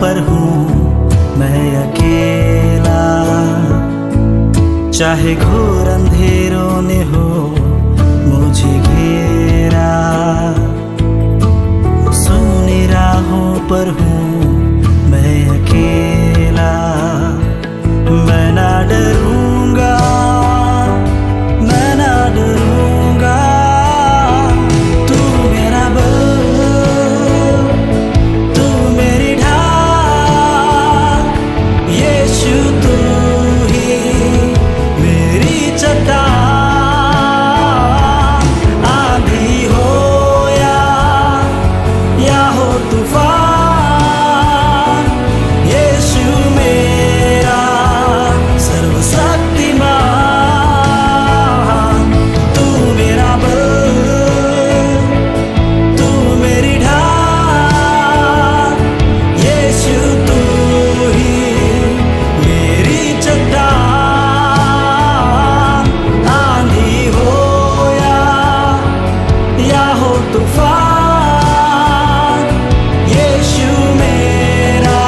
पर हूँ मैं अकेला। चाहे घोर अंधेरों ने हो मुझे घेरा, सुनी राहों पर हूँ मैं अकेला। मैं ना डरूंगा, मैं ना डरूंगा, तू मेरा बल, तू मेरी ढाल। यीशु तू ही मेरी चट्टान। आंधी हो या हो तूफान, यीशु मेरा सर्वशक्तिमान। तू मेरा बल, तू मेरी ढाल। यीशु तू ही मेरी चट्टान। आंधी हो या हो तूफान, यीशु मेरा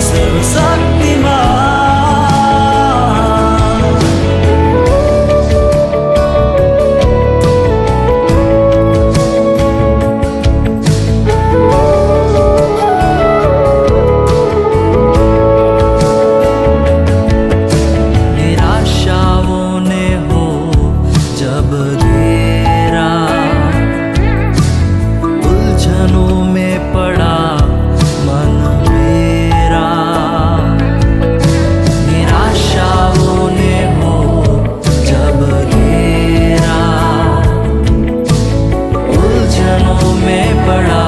सर्वशक्तिमान। निराशाओं ने हो जब घेरा, उलझनों में पड़ा मन मेरा। निराशाओं ने हो जब घेरा, उलझनों में पड़ा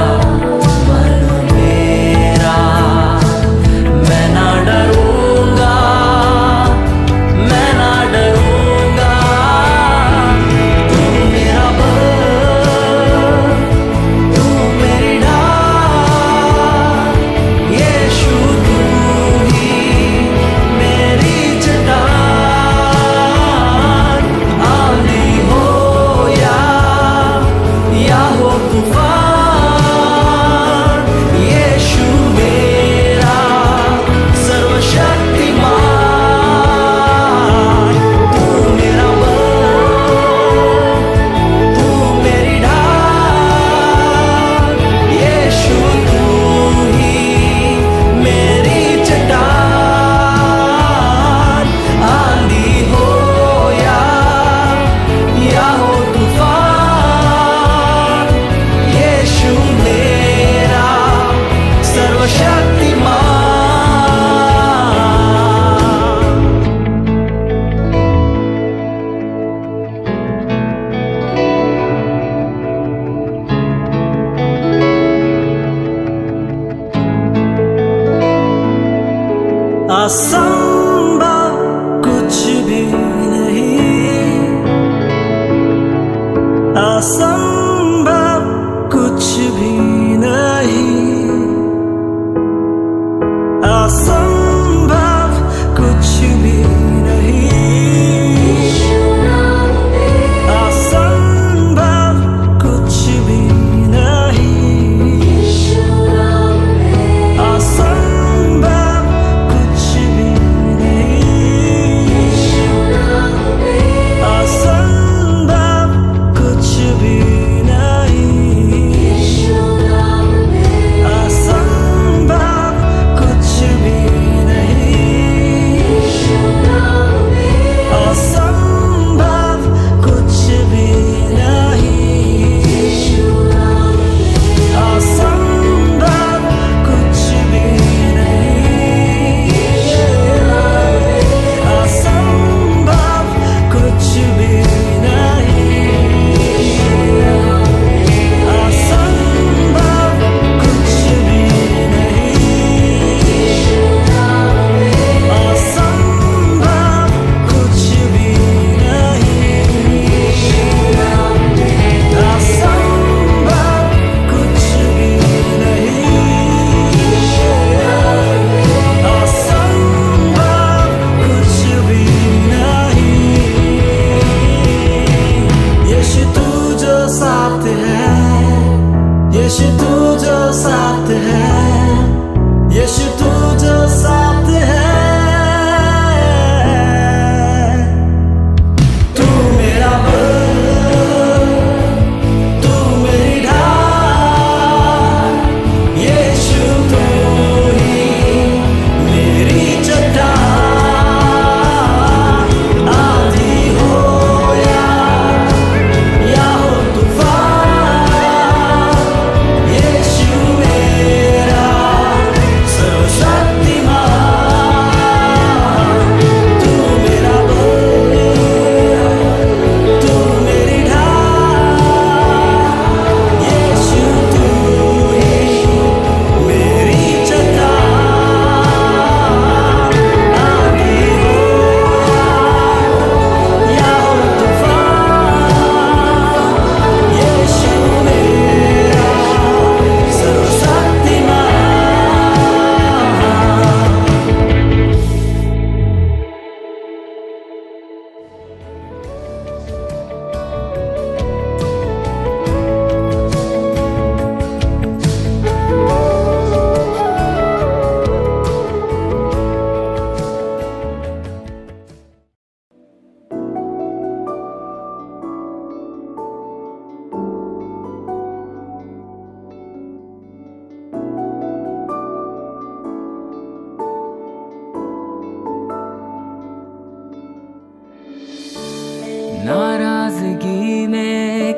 मन मेरा। मैं ना डरूंगा, मैं ना डरूंगा, तू मेरा बल, तू मेरी ढाल। यीशु तू ही मेरी चट्टान। आंधी हो या हो तूफान, यीशु मेरा सर्वशक्तिमान। तू मेरा बल, तू मेरी ढाल। यीशु तू ही मेरी चट्टान। आंधी हो या हो तूफान, यीशु मेरा सर्वशक्तिमान। असंभव कुछ भी नहीं, असंभव कुछ भी नहीं, असंभव कुछ भी नहीं, असंभव कुछ भी नहीं, असंभव कुछ भी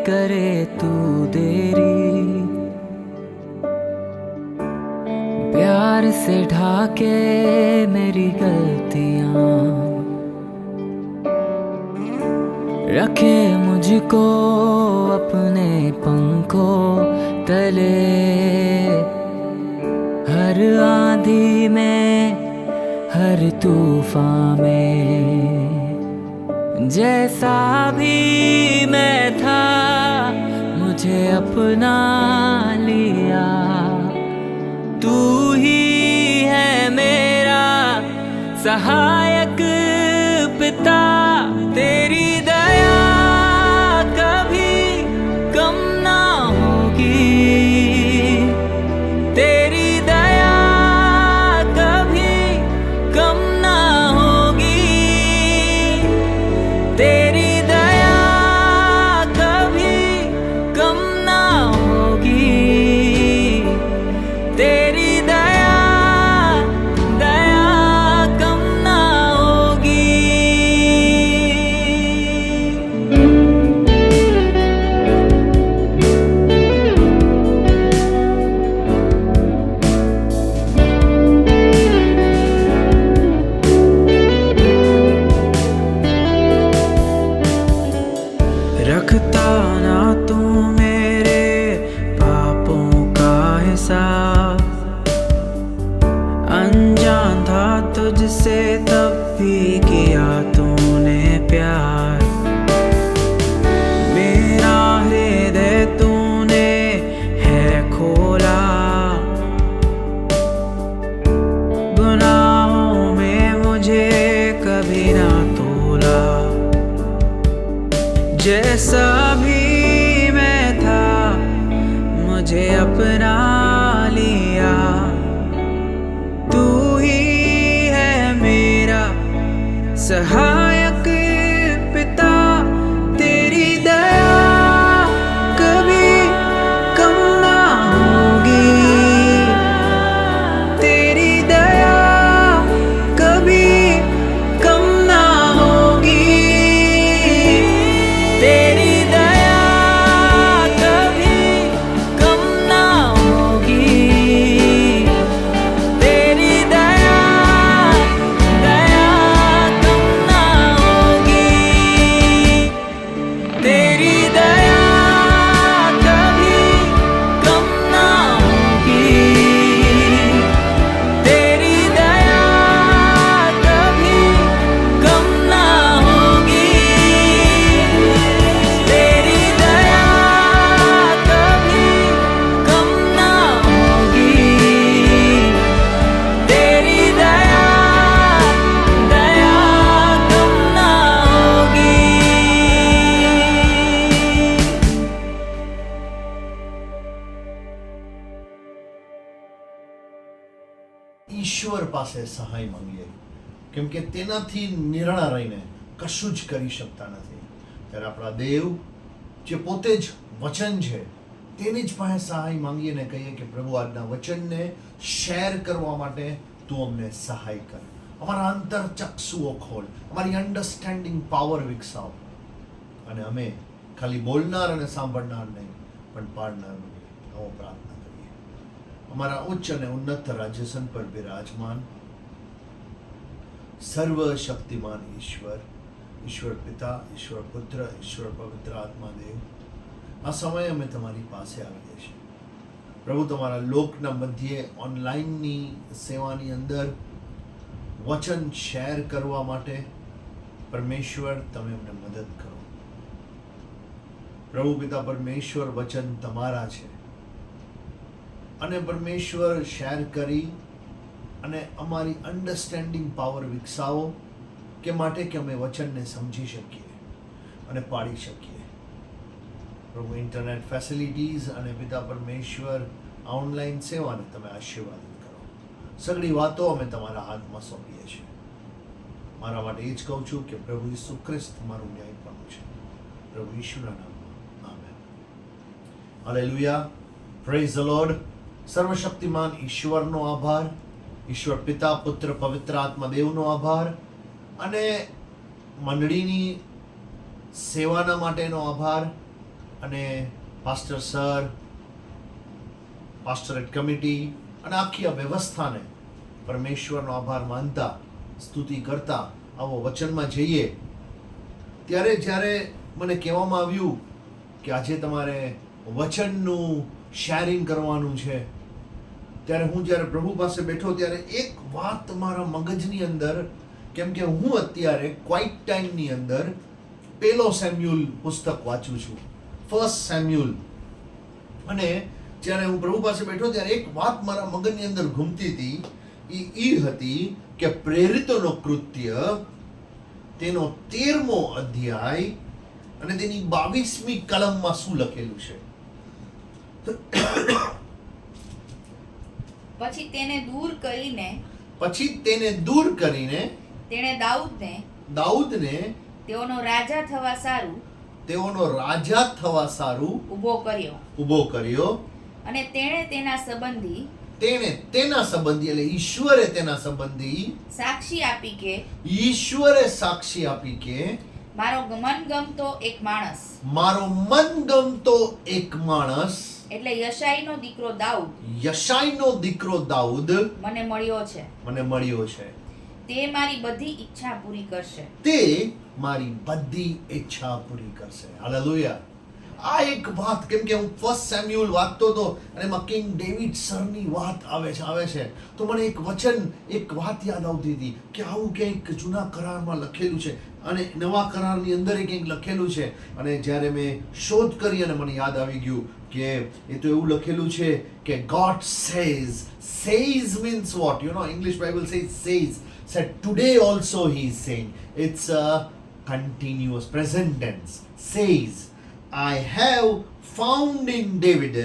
करे तू देरी, प्यार से ढाके मेरी गलतियां, रखे मुझको अपने पंखों तले, हर आंधी में हर तूफान में, जैसा भी मैं था मुझे अपना लिया, तू ही है मेरा सहायक पिता, तेरी दया कभी कम ना होगी, तेरी दया कभी कम ना होगी, तेरी दया कभी कम ना होगी, तेरी दया कम ना होगी। रखता ना तू मेरे पापों का हिसाब, अनजान था तुझसे तब भी किया तूने प्यार, मेरा हृदय तूने है खोला, गुनाहों में मुझे कभी ना तोला, जैसा भी मैं था मुझे अपना लिया, तू ही है मेरा सहायक पिता, तेरी दया कभी कम ना होगी, तेरी दया कभी कम ना होगी, तेरी दया कभी कम ना होगी, तेरी दया कम ना होगी, तेरी दया कभी कम ना होगी, तेरी दया कभी कम ना होगी, तेरी दया कभी कम ना होगी, तेरी दया कम ना होगी। ઈશ્વર પાસે સહાય માંગીએ, કેમ કે તેનાથી નિર્ણય રહીને કશું જ કરી શકતા નથી. ત્યારે આપણા દેવ જે પોતે જ વચન છે તેની જ પાસે સહાય માંગીએ ને કહીએ કે પ્રભુ આજના વચનને શેર કરવા માટે તું અમને સહાય કર, અમારા અંતરચક્ષુઓ ખોલ, અમારી અન્ડરસ્ટેન્ડિંગ પાવર વિકસાવ, અને અમે ખાલી બોલનાર અને સાંભળનાર નહીં પણ પાડનાર બનીએ. આવો પ્રાર્થના કરીએ. અમારા ઉચ્ચ અને ઉન્નત રાજ્યસન પર બિરાજમાન સર્વશક્તિમાન ઈશ્વર, ઈશ્વર પિતા, ઈશ્વર પુત્ર, ઈશ્વર પવિત્ર આત્મા દેવ, આ સમયે અમે તમારી પાસે આવીએ છીએ પ્રભુ. તમારા લોકના મધ્યે ઓનલાઈનની સેવાની અંદર વચન શેર કરવા માટે પરમેશ્વર તમે અમને મદદ કરો પ્રભુ. પિતા પરમેશ્વર, વચન તમારા છે અને પરમેશ્વર શેર કરી અને અમારી અન્ડરસ્ટેન્ડિંગ પાવર વિકસાવો કે માટે કે અમે વચનને સમજી શકીએ અને પાડી શકીએ પ્રભુ. ઇન્ટરનેટ ફેસિલિટીઝ અને પિતા પરમેશ્વર ઓનલાઈન સેવાને તમે આશીર્વાદિત કરો. સગળી વાતો અમે તમારા હાથમાં સોંપીએ છીએ. મારા માટે એ જ કહું છું કે પ્રભુ ઈસુ ખ્રિસ્ત મારું ન્યાયપણું છે. પ્રભુ ઈશુના નામમાં amen. Hallelujah. Praise the Lord. સર્વશક્તિમાન ઈશ્વરનો આભાર, ઈશ્વર પિતા, પુત્ર, પવિત્ર આત્મા દેવનો આભાર, અને મંડળીની સેવાના માટેનો આભાર. અને પાસ્ટર સર, પાસ્ટરેટ કમિટી અને આખી આ વ્યવસ્થાને પરમેશ્વરનો આભાર માનતા, સ્તુતિ કરતા આવો વચનમાં જઈએ, ત્યારે જ્યારે મને કહેવામાં આવ્યું કે આજે તમારે વચનનું શેરિંગ કરવાનું છે, ત્યારે હું જ્યારે પ્રભુ પાસે બેઠો ત્યારે એક વાત મારા મગજની અંદર, કેમ કે હું અત્યારે ક્વાઇટ ટાઈમની અંદર પહેલો સેમ્યુઅલ પુસ્તક વાંચું છું, ફર્સ્ટ સેમ્યુઅલ, અને જ્યારે હું પ્રભુ પાસે બેઠો ત્યારે એક વાત મારા મગજની અંદર ઘૂમતી હતી, એ હતી કે પ્રેરિતોનો કૃત્ય તેનો 13મો અધ્યાય અને તેની 22મી કલમમાં શું લખેલું છે. પછી તેને દૂર કરીને તેણે દાઉદને તેઓનો રાજા થવા સારું ઊભો કર્યો, અને તેણે તેના સંબંધી એટલે ઈશ્વરે તેના સંબંધી સાક્ષી આપી કે મારો મનગમતો એક માણસ એટલે યશાઈનો દીકરો દાઉદ મને મળ્યો છે. તે મારી બધી ઈચ્છા પૂરી કરશે. હાલેલુયા. આ એક વાત, કેમ કે હું ફર્સ્ટ સેમ્યુઅલ વાંચતો હતો અને એમાં કિંગ ડેવિડ સરની વાત આવે છે, તો મને એક વાત યાદ આવતી હતી કે આવું કંઈક જૂના કરારમાં લખેલું છે અને નવા કરારની અંદર કંઈક લખેલું છે. અને જ્યારે મેં શોધ કરી અને મને યાદ આવી ગયું કે એ તો એવું લખેલું છે કે God says means what? English Bible says today also he is saying. It's a continuous present tense. Says, I have found in David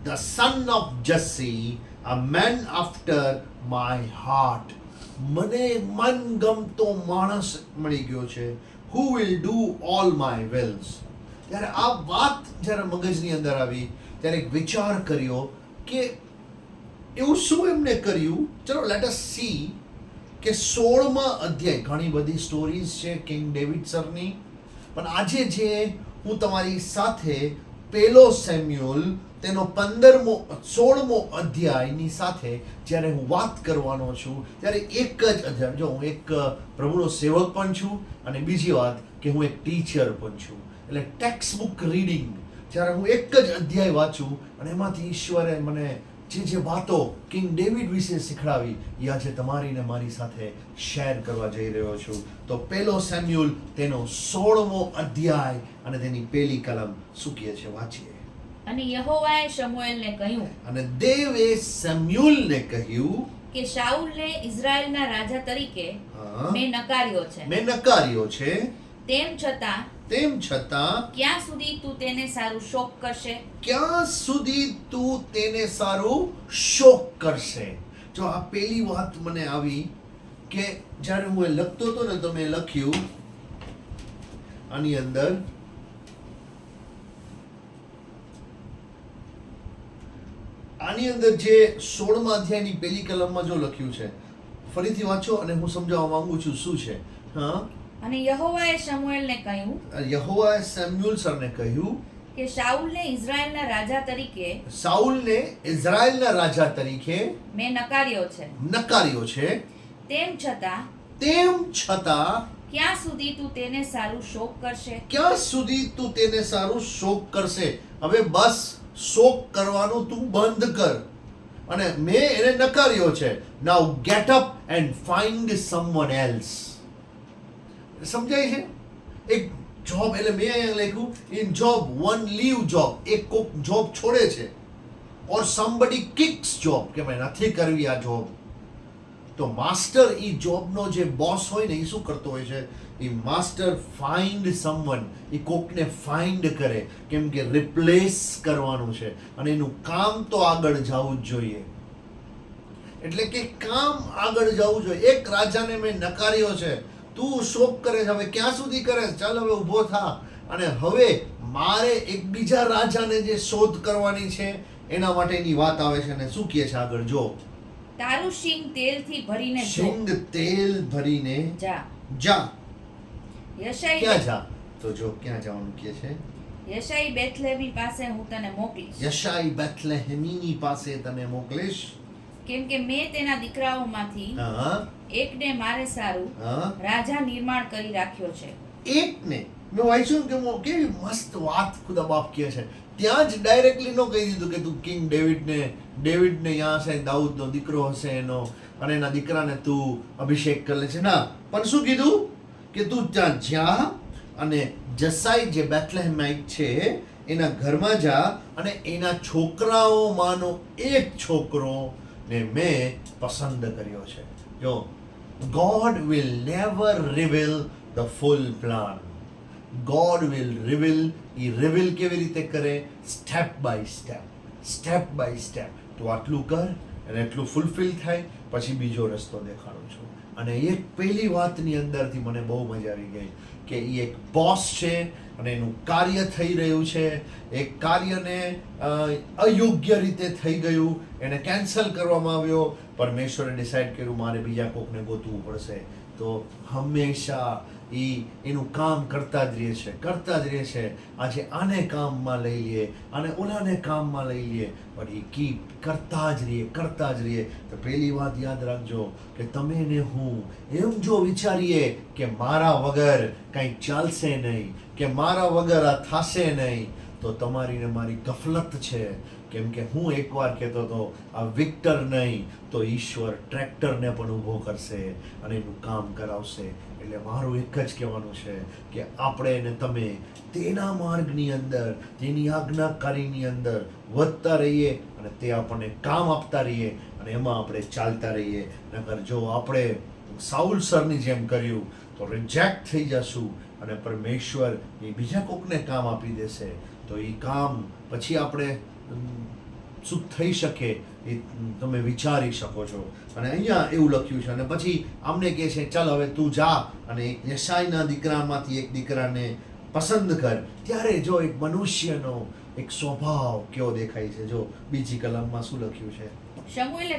the son of Jesse a man after my heart. મને મનગમતો માણસ મળી ગયો છે, who will do all my wills. ત્યારે આ વાત જ્યારે મગજની અંદર આવી ત્યારે એક વિચાર કર્યો કે એવું શું એમને કર્યું. ચલો લેટ અસ સી કે 16મા અધ્યાય, ઘણી બધી સ્ટોરીઝ છે કિંગ ડેવિડ સરની, પણ આજે જે હું તમારી સાથે પહેલો સેમ્યુઅલ તેનો 16મો અધ્યાયની સાથે જ્યારે હું વાત કરવાનો છું, ત્યારે એક જ અધ્યાય, જો હું એક પ્રભુનો સેવક પણ છું અને બીજી વાત કે હું એક ટીચર પણ છું, એટલે ટેક્સ્ટ બુક રીડિંગ, જ્યારે હું એક જ અધ્યાય વાંચું અને એમાંથી ઈશ્વરે મને જે વાતો કિંગ ડેવિડ વિશે શીખડાવી, એ આજે તમારી ને મારી સાથે શેર કરવા જઈ રહ્યો છું. તો પહેલો સેમ્યુઅલ તેનો 16મો અધ્યાય અને તેની પહેલી કલમ શું કહે છે, વાંચીએ. અને યહોવાએ શમૂએલને કહ્યું, અને દેવે સેમ્યુઅલને કહ્યું કે શાઉલને ઇઝરાયલના રાજા તરીકે મેં નકાર્યો છે, તેમ છતાં ક્યાં સુધી તું તેને સારું શોક કરશે. જો આ પહેલી વાત મને આવી કે જ્યારે હું એ લખતો હતો ને, તો મેં લખ્યું આની અંદર જે 16મા અધ્યાયની પહેલી કલમમાં જો લખ્યું છે, ફરીથી વાંચો અને હું સમજાવવા માંગુ છું શું છે. અને યહોવાએ સેમ્યુઅલ સરને કહ્યું કે શાઉલને ઇઝરાયલના રાજા તરીકે મેં નકાર્યો છે, તેમ છતાં ક્યાં સુધી તું તેને સારું શોક કરશે. હવે બસ શોક કરવાનું તું બંધ કર, અને મેં એને નકાર્યો છે. Now get up and find someone else. સમજાય છે? એક જોબ, એટલે મેં અહીંયા લખ્યું in job one leave job, એક કોક જોબ છોડે છે, ઓર સમબડી કિક્સ જોબ, કે મેં નથી કરવી આ જોબ. તો માસ્ટર એ જોબનો જે બોસ હોય ને, એ શું કરતો હોય છે, એ માસ્ટર ફાઇન્ડ સમવન, એ કોકને ફાઇન્ડ કરે, કેમ કે રિપ્લેસ કરવાનું છે અને એનું કામ તો આગળ જવું જ જોઈએ. એટલે કે કામ આગળ જવું જોઈએ. એક રાજાને મેં નકાર્યો છે, તું શોક કરે છે, હવે ક્યાં સુધી કરે? ચાલ હવે ઊભો થા, અને હવે મારે એક બીજા રાજાને જે શોધ કરવાની છે એના માટેની વાત આવે છે. અને શું કહે છે આગળ, જો. તારું શિંગ તેલથી ભરીને જા. ક્યાં જા? તો જો ક્યાં જવાનું કહે છે, યશાઈ બેથલેહમી પાસે હું તને મોકલીશ, યશાઈ બેથલેહેમીની પાસે તને મોકલીશ. કેમ કે મેં તેના દીકરાઓમાંથી હા એકને મારે સારું હા રાજા નિર્માણ કરી રાખ્યો છે. એકને મેં વાંચ્યું કે કેવી મસ્ત વાત ખુદા બાપ કહે છે. ત્યાં જ ડાયરેક્ટલી નો કહી દીધું કે તું કિંગ ડેવિડને યાં હશે, દાઉદનો દીકરો હશે એનો, અને એના દીકરાને તું અભિષેક કરે છે. ના, પણ શું કીધું કે તું ત્યાં જા અને જસાઈ જે બેથલેહેમાઇટ છે એના ઘરમાં જા અને એના છોકરાઓમાંનો એક છોકરો ને મેં પસંદ કર્યો છે. જો God will never reveal the full plan. God will reveal, A reveal કેવી રીતે કરે? Step by step. તું આટલું કર અને એટલું ફૂલફિલ થાય, પછી બીજો રસ્તો દેખાડું છું. અને એક પહેલી વાતની અંદરથી મને બહુ મજા આવી ગઈ કે એ એક બોસ છે અને એનું કાર્ય થઈ રહ્યું છે. એક કાર્યને અયોગ્ય રીતે થઈ ગયું, એને કેન્સલ કરવામાં આવ્યો. પરમેશ્વરે ડિસાઈડ કર્યું મારે બીજા કોકને ગોતવું પડશે. તો હંમેશા એનું કામ કરતા જ રહે છે. આજે આને કામમાં લઈ લઈએ અને ઓલાને કામમાં લઈ લઈએ, પણ એ કીપ કરતા જ રહીએ. તો પહેલી વાત યાદ રાખજો કે તમે ને હું એમ જો વિચારીએ કે મારા વગર કંઈ ચાલશે નહીં, કે મારા વગર આ થશે નહીં, તો તમારી ને મારી ગફલત છે. કેમ કે હું એકવાર કહેતો હતો આ વિક્ટર નહીં તો ઈશ્વર ટ્રેક્ટરને પણ ઊભો કરશે અને એનું કામ કરાવશે. એટલે મારું એક જ કહેવાનું છે કે આપણે ને તમે તેના માર્ગની અંદર, તેની આજ્ઞાકારીની અંદર વધતા રહીએ અને તે આપણને કામ આપતા રહીએ અને એમાં આપણે ચાલતા રહીએ. નકર જો આપણે સાઉલ સરની જેમ કર્યું તો રિજેક્ટ થઈ જશું અને પરમેશ્વર એ બીજા કોકને કામ આપી દેશે. તો એ કામ પછી આપણે શું થઈ શકે એ તમે વિચારી શકો છો. અને અહીંયા એવું લખ્યું છે અને પછી આમને કહે છે ચાલ હવે તું જા અને યશાઈના દીકરામાંથી એક દીકરાને પસંદ કર. ત્યારે જો એક મનુષ્યનો એક સ્વભાવ કેવો દેખાય છે. જો બીજી કલમમાં શું લખ્યું છે? શમુએલે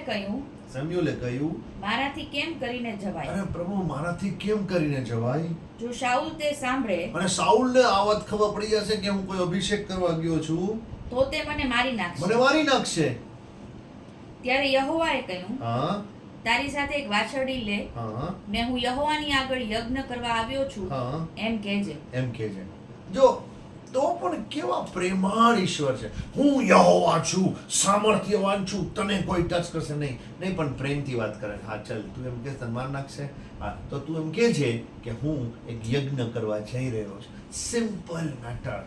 કહ્યું, મારાથી કેમ કરીને જવાય? અરે પ્રભુ, મારાથી કેમ કરીને જવાય? જો શાઉલ તે સાંભળે અને સાઉલને આ વાત ખબર પડી જશે કે હું કોઈ અભિષેક કરવા ગયો છું, તો તે મને મારી નાખશે. ત્યારે યહોવાએ કહ્યું, હા તારી સાથે એક વાછરડી લે હા ને હું યહોવાની આગળ યજ્ઞ કરવા આવ્યો છું હા એમ કહેજે. એમ કે છે. જો તો પણ કેવા પ્રેમાળ ઈશ્વર છે. હું યહોવા છું, સામર્થ્યવાન છું, તને કોઈ ટચ કરશે નહીં. પણ પ્રેમથી વાત કરે. હા ચાલ, તું એમ કે તને માર નાખશે, હા તો તું એમ કે છે કે હું એક યજ્ઞ કરવા જઈ રહ્યો છું. Simple matter.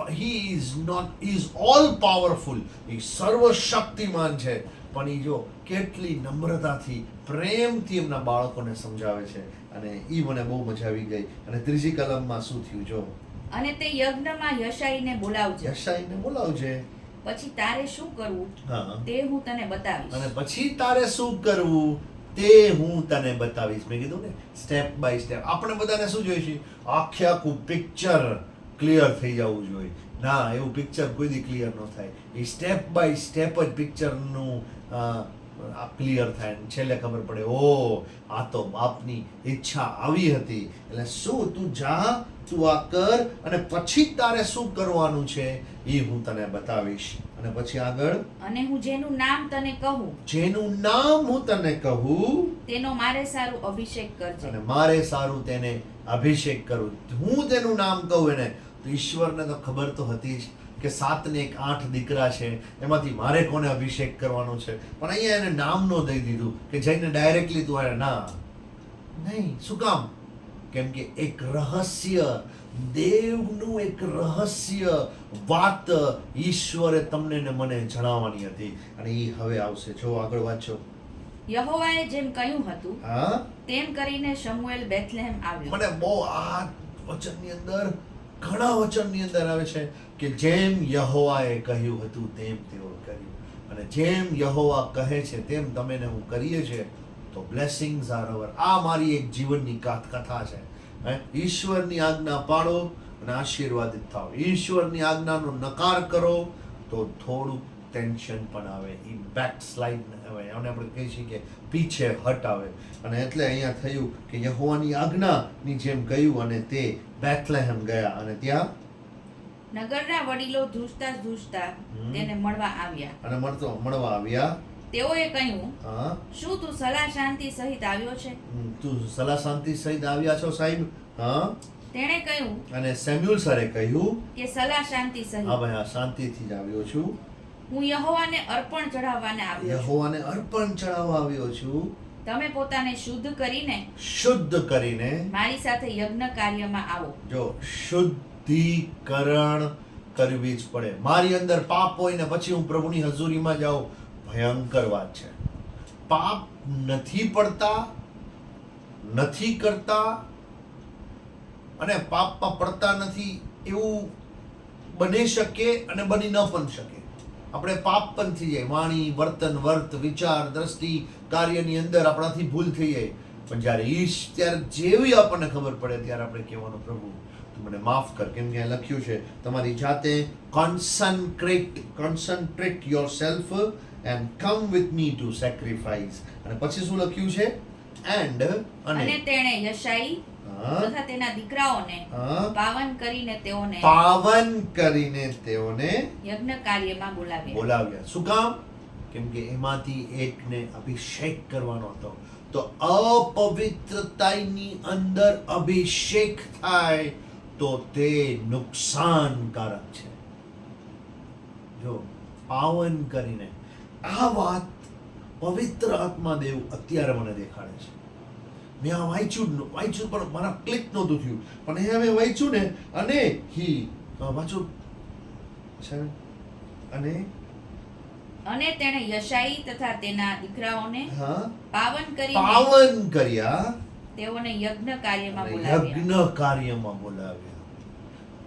he is all powerful, એ સર્વશક્તિમાન છે. પણ એ જો કેટલી નમ્રતાથી, પ્રેમથી એમના બાળકોને સમજાવે છે અને એ મને બહુ મજા આવી ગઈ. અને ત્રીજી કલમમાં શું થયું જો? અને તે યજ્ઞમાં યશાઈને બોલાવજે. યશાઈને બોલાવજે. પછી તારે શું કરવું હા, તે હું તને બતાવીશ. અને પછી તારે શું કરવું તે હું તને બતાવીશ. મેં કીધું ને સ્ટેપ બાય સ્ટેપ. આપણે બધાને શું જોઈએ છે? આખું પિક્ચર ક્લિયર થઈ જવું જોઈએ. ના, એવું પિક્ચર કોઈ દી ક્લિયર ન થાય. એ સ્ટેપ બાય સ્ટેપ જ પિક્ચરનું ક્લિયર થાય. છેલ્લે ખબર પડે ઓ આ તો બાપની ઈચ્છા આવી હતી. એટલે શું તું જા, તું આ કર અને પછી તારે શું કરવાનું છે એ હું તને બતાવીશ. અને પછી આગળ, અને હું જેનું નામ તને કહું તેનો મારે સારું અભિષેક કરજે. અને મારે સારું તેને અભિષેક કરું. હું તેનું નામ કહું એને. તો ઈશ્વરને તો ખબર તો હતી જ કે 7 ને 8 દીકરા છે, એમાંથી મારે કોને અભિષેક કરવાનો છે. પણ અહીંયા એને નામ નો દઈ દીધું કે જઈને ડાયરેક્ટલી તું આવે. ના, નહીં. શું કામ? કેમ કે એક રહસ્ય, દેવનું એક રહસ્ય વાત ઈશ્વરે તમને ને મને જણાવવાની હતી અને એ હવે આવશે. જો આગળ વાંચો. યહોવાએ જેમ કહ્યું હતું હા, તેમ કરીને શમુએલ બેથલેહેમ આવ્યો. મને બહુ આ વચનની અંદર, ઘણા વચનની અંદર આવે છે કે જેમ યહોવાએ કહ્યું હતું તેમ તેઓ કર્યું. અને જેમ યહોવા કહે છે તેમ તમે ને હું કરીએ છીએ તો બ્લેસિંગ્સ આર અવર. આ મારી એક જીવનની કથા છે. ઈશ્વરની આજ્ઞા પાડો અને આશીર્વાદિત થાઓ. ઈશ્વરની આજ્ઞાનો નકાર કરો તો થોડુંક ટેન્શન પણ આવે. એ બેક સ્લાઇડ આવે, અને આપણે કહીએ છીએ કે પીછે હટ આવે. અને એટલે અહીંયા થયું કે યહોવાની આજ્ઞાની જેમ કહ્યું અને તે બેથલેહેમ ગયા અને ત્યાં નગરના વડીલો ધ્રુજતા તેને મળવા આવ્યા. અને મળવા આવ્યા. તેઓએ કહ્યું, હા, શું તું સલાહ શાંતિ સહિત આવ્યો છે? તું સલાહ શાંતિ સહિત આવ્યા છો સાહેબ? હા. તેણે કહ્યું અને સેમ્યુઅલ સરે કહ્યું, કે સલાહ શાંતિ સહિત. હા ભાઈ, આ શાંતિથી જ આવ્યો છું. હું યહોવાને અર્પણ ચઢાવવાને આવ્યો છું. યહોવાને અર્પણ ચડાવવા આવ્યો છું. તમે પોતાને શુદ્ધ શુદ્ધ કરીને મારી સાથે યજ્ઞ કાર્યમાં આવો. જો શુદ્ધિકરણ કરવી જ પડે. મારી અંદર પાપ હોય ને પછી હું પ્રભુની હજુરીમાં જાઉં, ભયંકર વાત છે. પાપ નથી પડતા, નથી કરતા અને પાપમાં પડતા નથી એવું બની શકે અને બની ન પણ શકે. આપણે પાપ પણ થઈ જાય, વાણી, વર્તન, વર્ત, વિચાર, દ્રષ્ટિ, કાર્યની અંદર આપણાથી ભૂલ થઈ જાય. પણ જ્યારે ત્યારે જેવી આપણને ખબર પડે ત્યારે આપણે કહેવાનું, પ્રભુ તું મને માફ કર. કેમ કે લખ્યું છે, તમારી જાતે concentrate yourself and come with me to sacrifice. અને પછી શું લખ્યું છે? એન્ડ અને તેણે યશાઈ હા, તથા તેના દીકરાઓને હા, પાવન કરીને તેઓને યજ્ઞ કાર્યમાં બોલાવ્યા. શું કામ? કેમ કે એમાંથી એકને અભિષેક કરવાનો હતો. તો અપવિત્રતાની અંદર અભિષેક થાય તો તે નુકસાનકારક છે. જો પાવન કરીને, આ વાત પવિત્ર આત્મા દેવ અત્યારે મને દેખાડે છે. મેં આ વાંચ્યું પણ મારા ક્લિક નહોતું થયું, પણ એ હવે વાંચ્યું ને, અને વાંચું છે. અને તેણે યશાઈ તથા તેના દીકરાઓને હા, પાવન કર્યા, તેઓને યજ્ઞ કાર્યમાં અને બોલાવ્યા. યજ્ઞ કાર્યમાં બોલાવ્યા.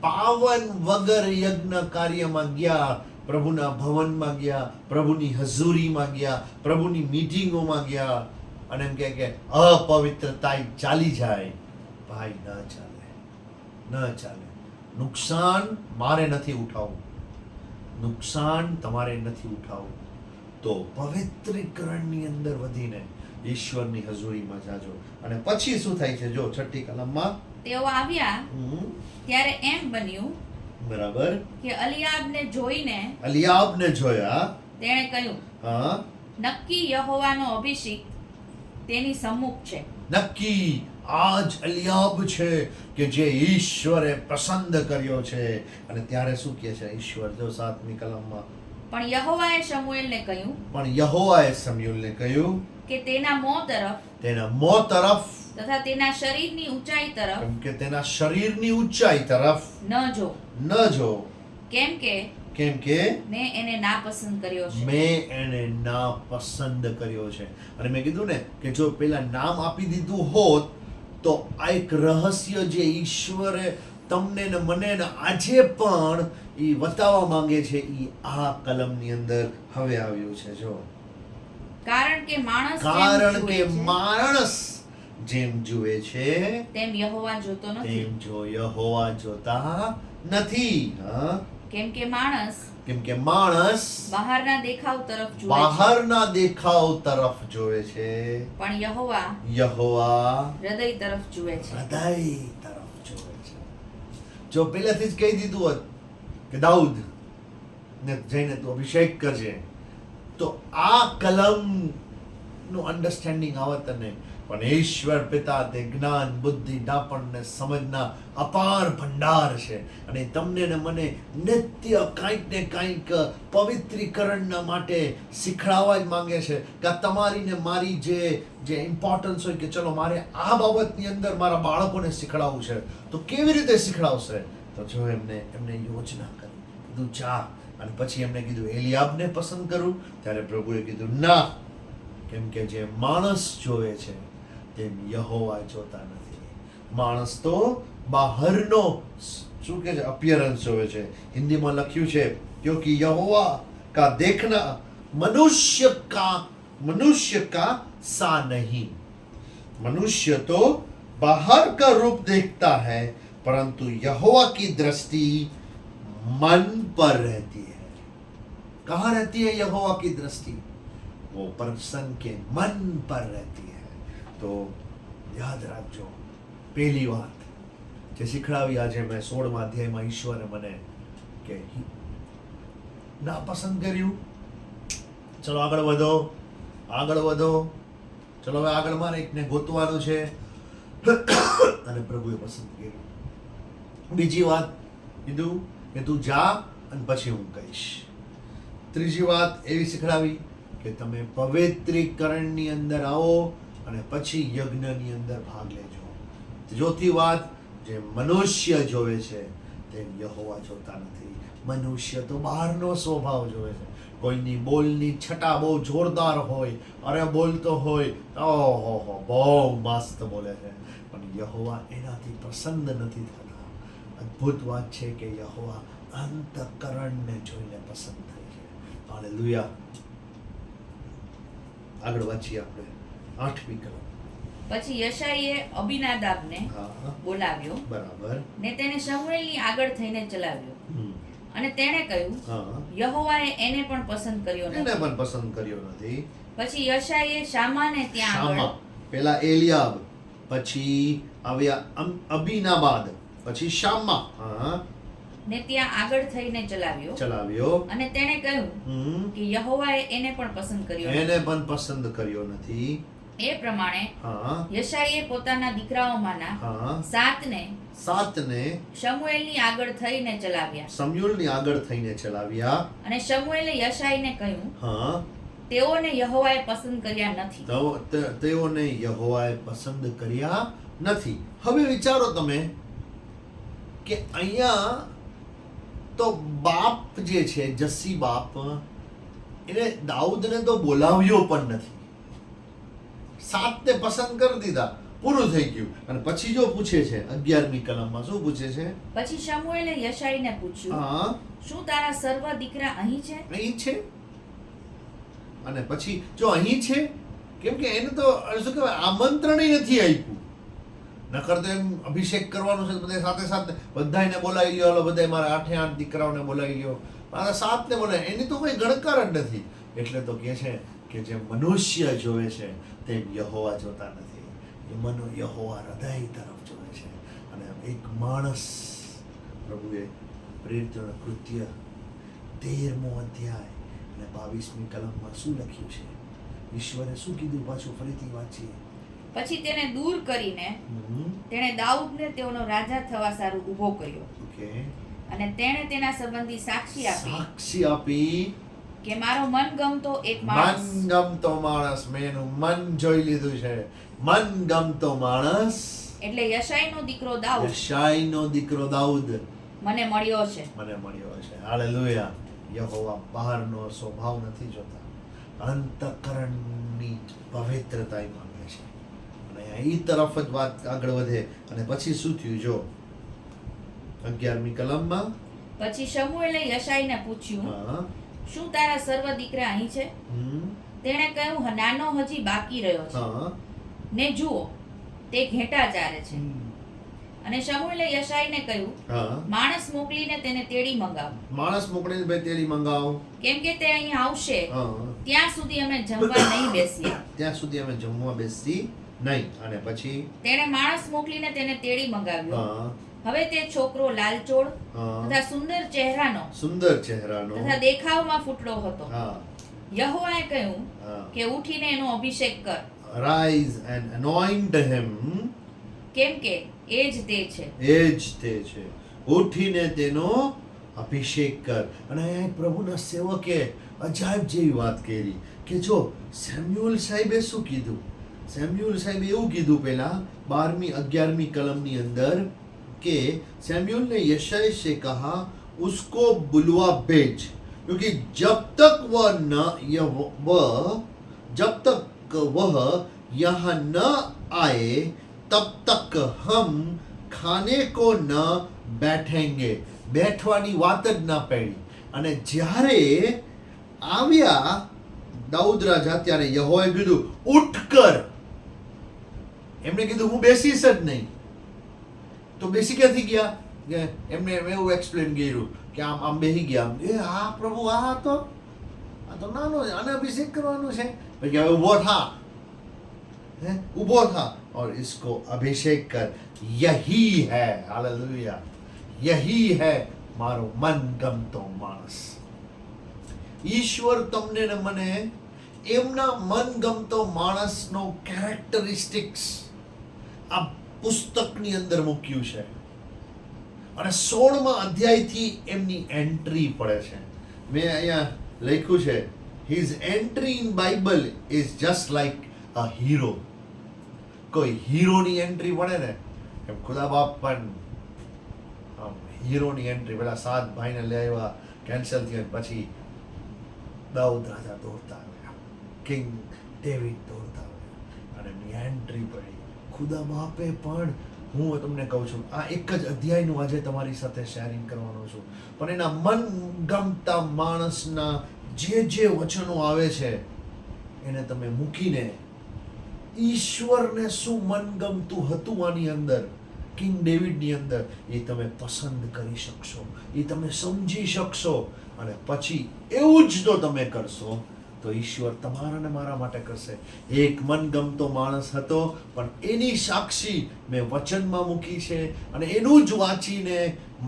પાવન વગર યજ્ઞ કાર્યમાં ગયા, પ્રભુના ભવનમાં ગયા, પ્રભુની હજુરીમાં ગયા, પ્રભુની મીટિંગોમાં ગયા, અને એમ કે અપવિત્રતા ચાલી જાય, ભાઈ ન ચાલે. નુકસાન મારે નથી ઉઠાવવું, નુકસાન તમારે નથી ઉઠાવવું. તો પવિત્રીકરણની અંદર વધીને ઈશ્વરની હજુરીમાં જાજો. અને પછી શું થાય છે? જો 6ઠી કલમમાં તેઓ આવ્યા ત્યારે એમ બન્યું, બરાબર, કે અલિયાબને જોયા, તેણે કહ્યું, હા, નક્કી યહોવાનો અભિષેક તેની સમ્મુખ છે. નક્કી આજ અલિયાબ છે કે જે ઈશ્વરે પસંદ કર્યો છે. અને ત્યારે શું કહે છે ઈશ્વર? જો 7મી કલમમાં, પણ યહોવાએ શમુએલને કહ્યું કે તેના મોં તરફ તથા તેના શરીરની ઊંચાઈ તરફ, કેમ કે તેના શરીરની ઊંચાઈ તરફ ન જો, કેમ કે મેં એને નાપસંદ કર્યો છે. અને મેં કીધું ને કે જો પેલા નામ આપી દીધું હોત તો આ એક રહસ્ય જે ઈશ્વરે તમને ને મને ને આજે પણ ઈ બતાવવા માંગે છે, ઈ આ કલમની અંદર હવે આવ્યું છે. જો કારણ કે માણસ જેમ જુએ છે તેમ યહોવા જોતો નથી. યહોવા જોતા નથી. હા, કેમ કે માણસ બહારના દેખાવ તરફ જોવે છે, પણ યહોવા હૃદય તરફ જુએ છે. જો પહેલાથી જ કહી દીધું હોત કે દાઉદ ને જઈને તું અભિષેક કરજે, તો આ કલમ નું અન્ડરસ્ટેન્ડિંગ આવત નહીં. પણ ઈશ્વર પિતા તે જ્ઞાન, બુદ્ધિ, ડાપણ ને સમજના અપાર ભંડાર છે. અને તમને ને મને નિત્ય કાંઈક ને કાંઈક પવિત્રીકરણના માટે શીખડાવવા જ માંગે છે. કે તમારી ને મારી જે ઇમ્પોર્ટન્સ હોય કે ચલો મારે આ બાબતની અંદર મારા બાળકોને શીખડાવવું છે, તો કેવી રીતે શીખડાવશે? તો જો એમને યોજના કરી, કીધું જા. અને પછી એમને કીધું એલિયાબને પસંદ કરું. ત્યારે પ્રભુએ કીધું ના, કેમ કે જે માણસ જોવે છે તેમ યહોવા જોતા નથી. માણસ તો બહારનો શું કે છે અપિયરન્સ જોવે છે. હિન્દીમાં લખ્યું છે ક્યોંકि યહોવા કા દેખના મનુષ્ય કા सा नहीं. मनुष्य तो बाहर का रूप देखता है, परंतु यहोवा की दृष्टि मन पर रहती है. कहाँ रहती है यहोवा की दृष्टि? वो पर्सन के मन पर रहती है. तो याद રાખજો, પહેલી વાત જે શીખડાવી આજે મેં 16મા અધ્યાયમાં ઈશ્વરે મને ઓકે, ના પસંદ કર્યું. ચલો આગળ વધો, આગળ વધો. ચલો હવે આગળ મારે એકને ગોતવાનું છે અને પ્રભુએ પસંદ કર્યું. બીજી વાત કીધું કે તું જા અને પછી હું કહીશ. ત્રીજી વાત એવી શીખડાવી કે તમે પવિત્રીકરણની અંદર આવો અને પછી યજ્ઞની અંદર ભાગ લેજો. ચોથી વાત, જે મનુષ્ય જોવે છે તે યહોવા જોતા નથી. મનુષ્ય તો બહારનો સ્વભાવ જોવે છે. કોઈની બોલની છટા બહુ જોરદાર હોય, અરે બોલતો હોય, ઓહો બહુ મસ્ત બોલે છે, પણ યહોવા એનાથી પસંદ નથી થતા. અદ્ભુત વાત છે કે યહોવા અંતઃકરણને જોઈને પસંદ થાય છે. હાલેલુયા. આગળ વાંચીએ આપણે 8મી કલમ. પછી યશાઈએ અબીનાદાબને હા, બોલાવ્યો બરાબર. ને તેને શમૂએલની આગળ થઈને ચલાવ્યો. હમ. અને તેણે કહ્યું, હા, યહોવાએ એને પણ પસંદ કર્યો એને નથી. પણ પસંદ કર્યો નથી. પછી યશાઈએ શામાને ત્યાં શામા, આગળ પેલા એલિયાબ, પછી આવ્યા અબીનાબાદ, પછી શામા. હા, ને ત્યાં આગળ થઈને ચલાવ્યો. ચલાવ્યો. અને તેણે કહ્યું હમ. કે યહોવાએ એને પણ પસંદ કર્યો નથી. એને પણ પસંદ કર્યો નથી. એ પ્રમાણે હા, યશાઈએ પોતાના દીકરાઓમાંના હા. 7ને સાતને શમૂએલની આગળ થઈને ચલાવ્યા. શમૂએલની આગળ થઈને ચલાવ્યા. અને શમૂએલે યશાઈને કહ્યું, હા, તેઓને યહોવાએ પસંદ કર્યા નથી. તેઓને યહોવાએ પસંદ કર્યા નથી. હવે વિચારો તમે કે અહીંયા તો બાપ જે છે, જસ્સી બાપ, એને દાઉદને તો બોલાવ્યો પણ નથી. 7ને પસંદ કરી દીધા, પૂરું થઈ ગયું. અને પછી જો પૂછે છે 11મી કલમમાં, શું પૂછે છે? પછી શમૂએલે યશાઈને પૂછ્યું, હા, શું તારા સર્વ દીકરા અહીં છે? અહીં છે. અને પછી જો અહીં છે, કેમ કે એને તો શું કહેવાય, આમંત્રણ નથી આપ્યું. નકર તો એમ અભિષેક કરવાનો છે, બધા સાથે સાથે બધાને બોલાવી લ્યો, હાલો બધા મારા 8 દીકરાઓને બોલાવી લ્યો, મારા 7ને બોલાવી. એની તો કોઈ ગણકાર જ નથી. એટલે તો કહે છે કે જે મનુષ્ય જોવે છે તેમ યહોવા જોતા નથી. યહોવા હૃદય તરફ જોવે છે. અને એક માણસ, પ્રભુએ પ્રેરિતોના કૃત્ય 13મો અધ્યાય અને 22મી કલમમાં શું લખ્યું છે? ઈશ્વરે શું કીધું? પાછું ફરીથી વાંચીએ. પછી તેને દૂર કરીને તેણે દાઉદને તેઓનો રાજા થવા સારું ઊભો કર્યો. ઓકે. અને તેણે તેના સંબંધી સાક્ષી આપી સાક્ષી આપી કે મારો મનગમતો એક માણસ. મનગમતો માણસ. મેં એનું મન જોઈ લીધું છે. મનગમતો માણસ એટલે યશાઈનો દીકરો દાઉદ યશાઈનો દીકરો દાઉદ મને મળ્યો છે. મને મળ્યો છે. હાલેલુયા. યહોવા બહારનો સ્વભાવ નથી જોતા, અંતઃકરણની પવિત્રતા માંગે છે. અને એ તરફ જ વાત આગળ વધે. અને પછી શું થયું જો 11મી કલમમાં. પછી શમૂએલે યશાઈને પૂછ્યું, હા, શું તારા સર્વ દીકરા અહીં છે? હમ, તેણે કહ્યું, નાનો હજી બાકી રહ્યો છે, હા, ને જુઓ તે ઘેટા ચારે છે. હમ, અને શમૂએલે યશાઈને કહ્યું, હા. માણસ મોકલીને તેને તેડી મંગાવો, માણસ મોકલીને ભાઈ તેડી મંગાવો. કેમ કે તે અહીં આવશે હા, ત્યાં સુધી અમે જમવા નહીં બેસીએ. ત્યાં સુધી અમે જમવા બેસી નહીં. અને પછી તેણે માણસ મોકલીને તેને તેડી મંગાવ્યો. હા, હવે તે છોકરો લાલચોળ હા, તથા સુંદર ચહેરાનો સુંદર ચહેરાનો. તથા દેખાવમાં ફૂટડો હતો. હા, યહોવાએ કહ્યું હા. કે ઉઠીને એનો અભિષેક કર, Arise and anoint him. કેમ કે એ જ તે છે. એ જ તે છે. ઉઠીને તેનો અભિષેક કર. અને અહીંયા પ્રભુના સેવકે અજાયબ જેવી વાત કરી કે જો સેમ્યુઅલ સાહેબે શું કીધું? સેમ્યુઅલ સાહેબે એવું કીધું પહેલા 12મી 11મી કલમની અંદર કે सैमुअल ने यशायाह से कहा उसको बुलवा भेज, क्योंकि जब तक वह यहाँ न आए तब तक हम खाने को न बैठेंगे. બેઠવાની વાત જ ના પડી. અને જ્યારે આવ્યા દાઉદ રાજા ત્યારે યહોવાએ કીધું ઉઠ કર. એમણે કીધું હું બેસીશ જ નહીં. તો બેસી ક્યાંથી ગયા? એમને એવું એક્સપ્લેન કર્યું કે આમ બેસી ગયા. એ હા પ્રભુ, આ તો નાનો છે, આને અભિષેક કરવાનો છે. પછી હવે ઊભો થા, ઊભો થા और इसको अभिषेक कर. यही है, हालेलुया, यही है મારો મનગમતો માણસ. ઈશ્વર તમને ને મને એમના મનગમતો માણસનો કેરેક્ટરિસ્ટિક્સ આ પુસ્તકની અંદર મૂક્યું છે અને 16મા અધ્યાયથી એમની એન્ટ્રી પડે છે. મેં અહીંયા લખ્યું છે, his entry in Bible is just like a hero. કોઈ હીરોની એન્ટ્રી પડે ને એમ ખુદા બાપ પણ હીરોની એન્ટ્રી પેલા 7 ભાઈને લઈ આવ્યા, કેન્સલ થયો, પછી દાઉદ રાજા દોડતા આવ્યા, કિંગ ડેવિડ દોડતા આવ્યા અને એમની એન્ટ્રી પડી. ખુદા બાપે પણ, હું તમને કહું છું, આ એક જ અધ્યાયનું આજે તમારી સાથે શેરિંગ કરવાનો છું, પણ એના મનગમતા માણસના જે વચનો આવે છે એને તમે મૂકીને ઈશ્વરને શું મનગમતું હતું આની અંદર, કિંગ ડેવિડની અંદર, એ તમે પસંદ કરી શકશો, એ તમે સમજી શકશો. અને પછી એવું જ જો તમે કરશો તો ઈશ્વર તમારા ને મારા માટે કરશે. એક મનગમતો માણસ હતો, પણ એની સાક્ષી મેં વચનમાં મૂકી છે અને એનું જ વાંચીને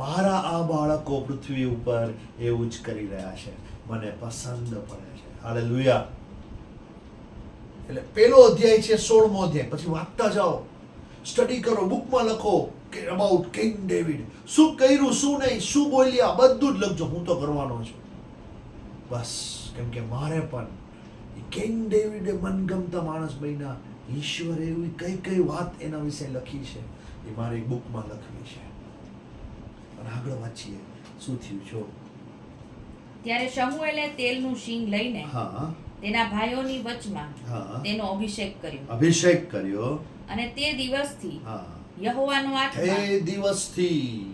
મારા આ બાળકો પૃથ્વી ઉપર એવું જ કરી રહ્યા છે, મને પસંદ પડે છે. હાલેલુયા. એટલે પેલો અધ્યાય છે 16મો અધ્યાય. પછી વાંચતા જાઓ, સ્ટડી કરો, બુકમાં લખો કે અબાઉટ કિંગ ડેવિડ, શું કર્યું, શું નહીં, શું બોલ્યા, બધું જ લખજો. હું તો કરવાનો છું બસ, કેમ કે મારે પણ કિંગ ડેવિડે મનગમતા માણસ બન્યા. ઈશ્વરે એવી કઈ કઈ વાત એના વિશે લખી છે એ મારી બુકમાં લખવી છે. અને આગળ વાંચીએ શું થયું. જો ત્યારે શમુએલે તેલનું શીંગ લઈને હા તેના ભાઈઓની વચમાં હા તેનો અભિષેક કર્યો, અભિષેક કર્યો. અને તે દિવસથી હા, યહોવાનો આત્મા એ દિવસથી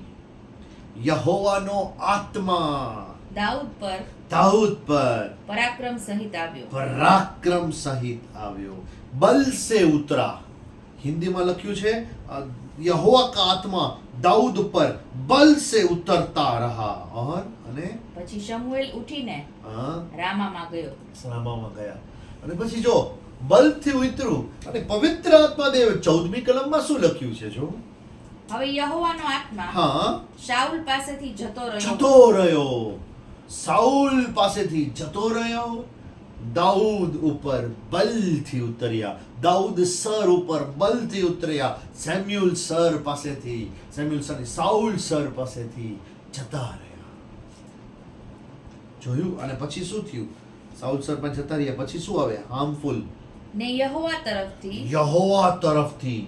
યહોવાનો આત્મા દાઉદ પર દાઉદ પર પરાક્રમ સહિત આવ્યો. પરાક્રમ સહિત આવ્યો, બલ સે ઉતરા. હિન્દીમાં લખ્યું છે યહોવા કા આત્મા દાઉદ પર બલ સે ઉતરતા રહા. और અને પછી શમુએલ ઉઠીને હા રામામાં ગયો. રામામાં ગયા અને પછી જો બલથી ઉતરું. અને પવિત્ર આત્મા દેવ 14મી કલમમાં શું લખ્યું છે જો, હવે યહોવાનો આત્મા હા શાઉલ પાસેથી જતો રહ્યો, સાઉલ પાસેથી જતો રહ્યો, દાઉદ ઉપર બલથી ઉતર્યા, દાઉદ સર ઉપર બલથી ઉતર્યા, સેમ્યુઅલ સર પાસેથી, સેમ્યુઅલ સર સાઉલ સર પાસેથી જતા રહ્યા. જોયું. અને પછી શું થયું, સાઉલ સર પણ જતા રહ્યા, પછી શું આવે, હાર્મફુલ. ને યહોવા તરફથી યહોવા તરફથી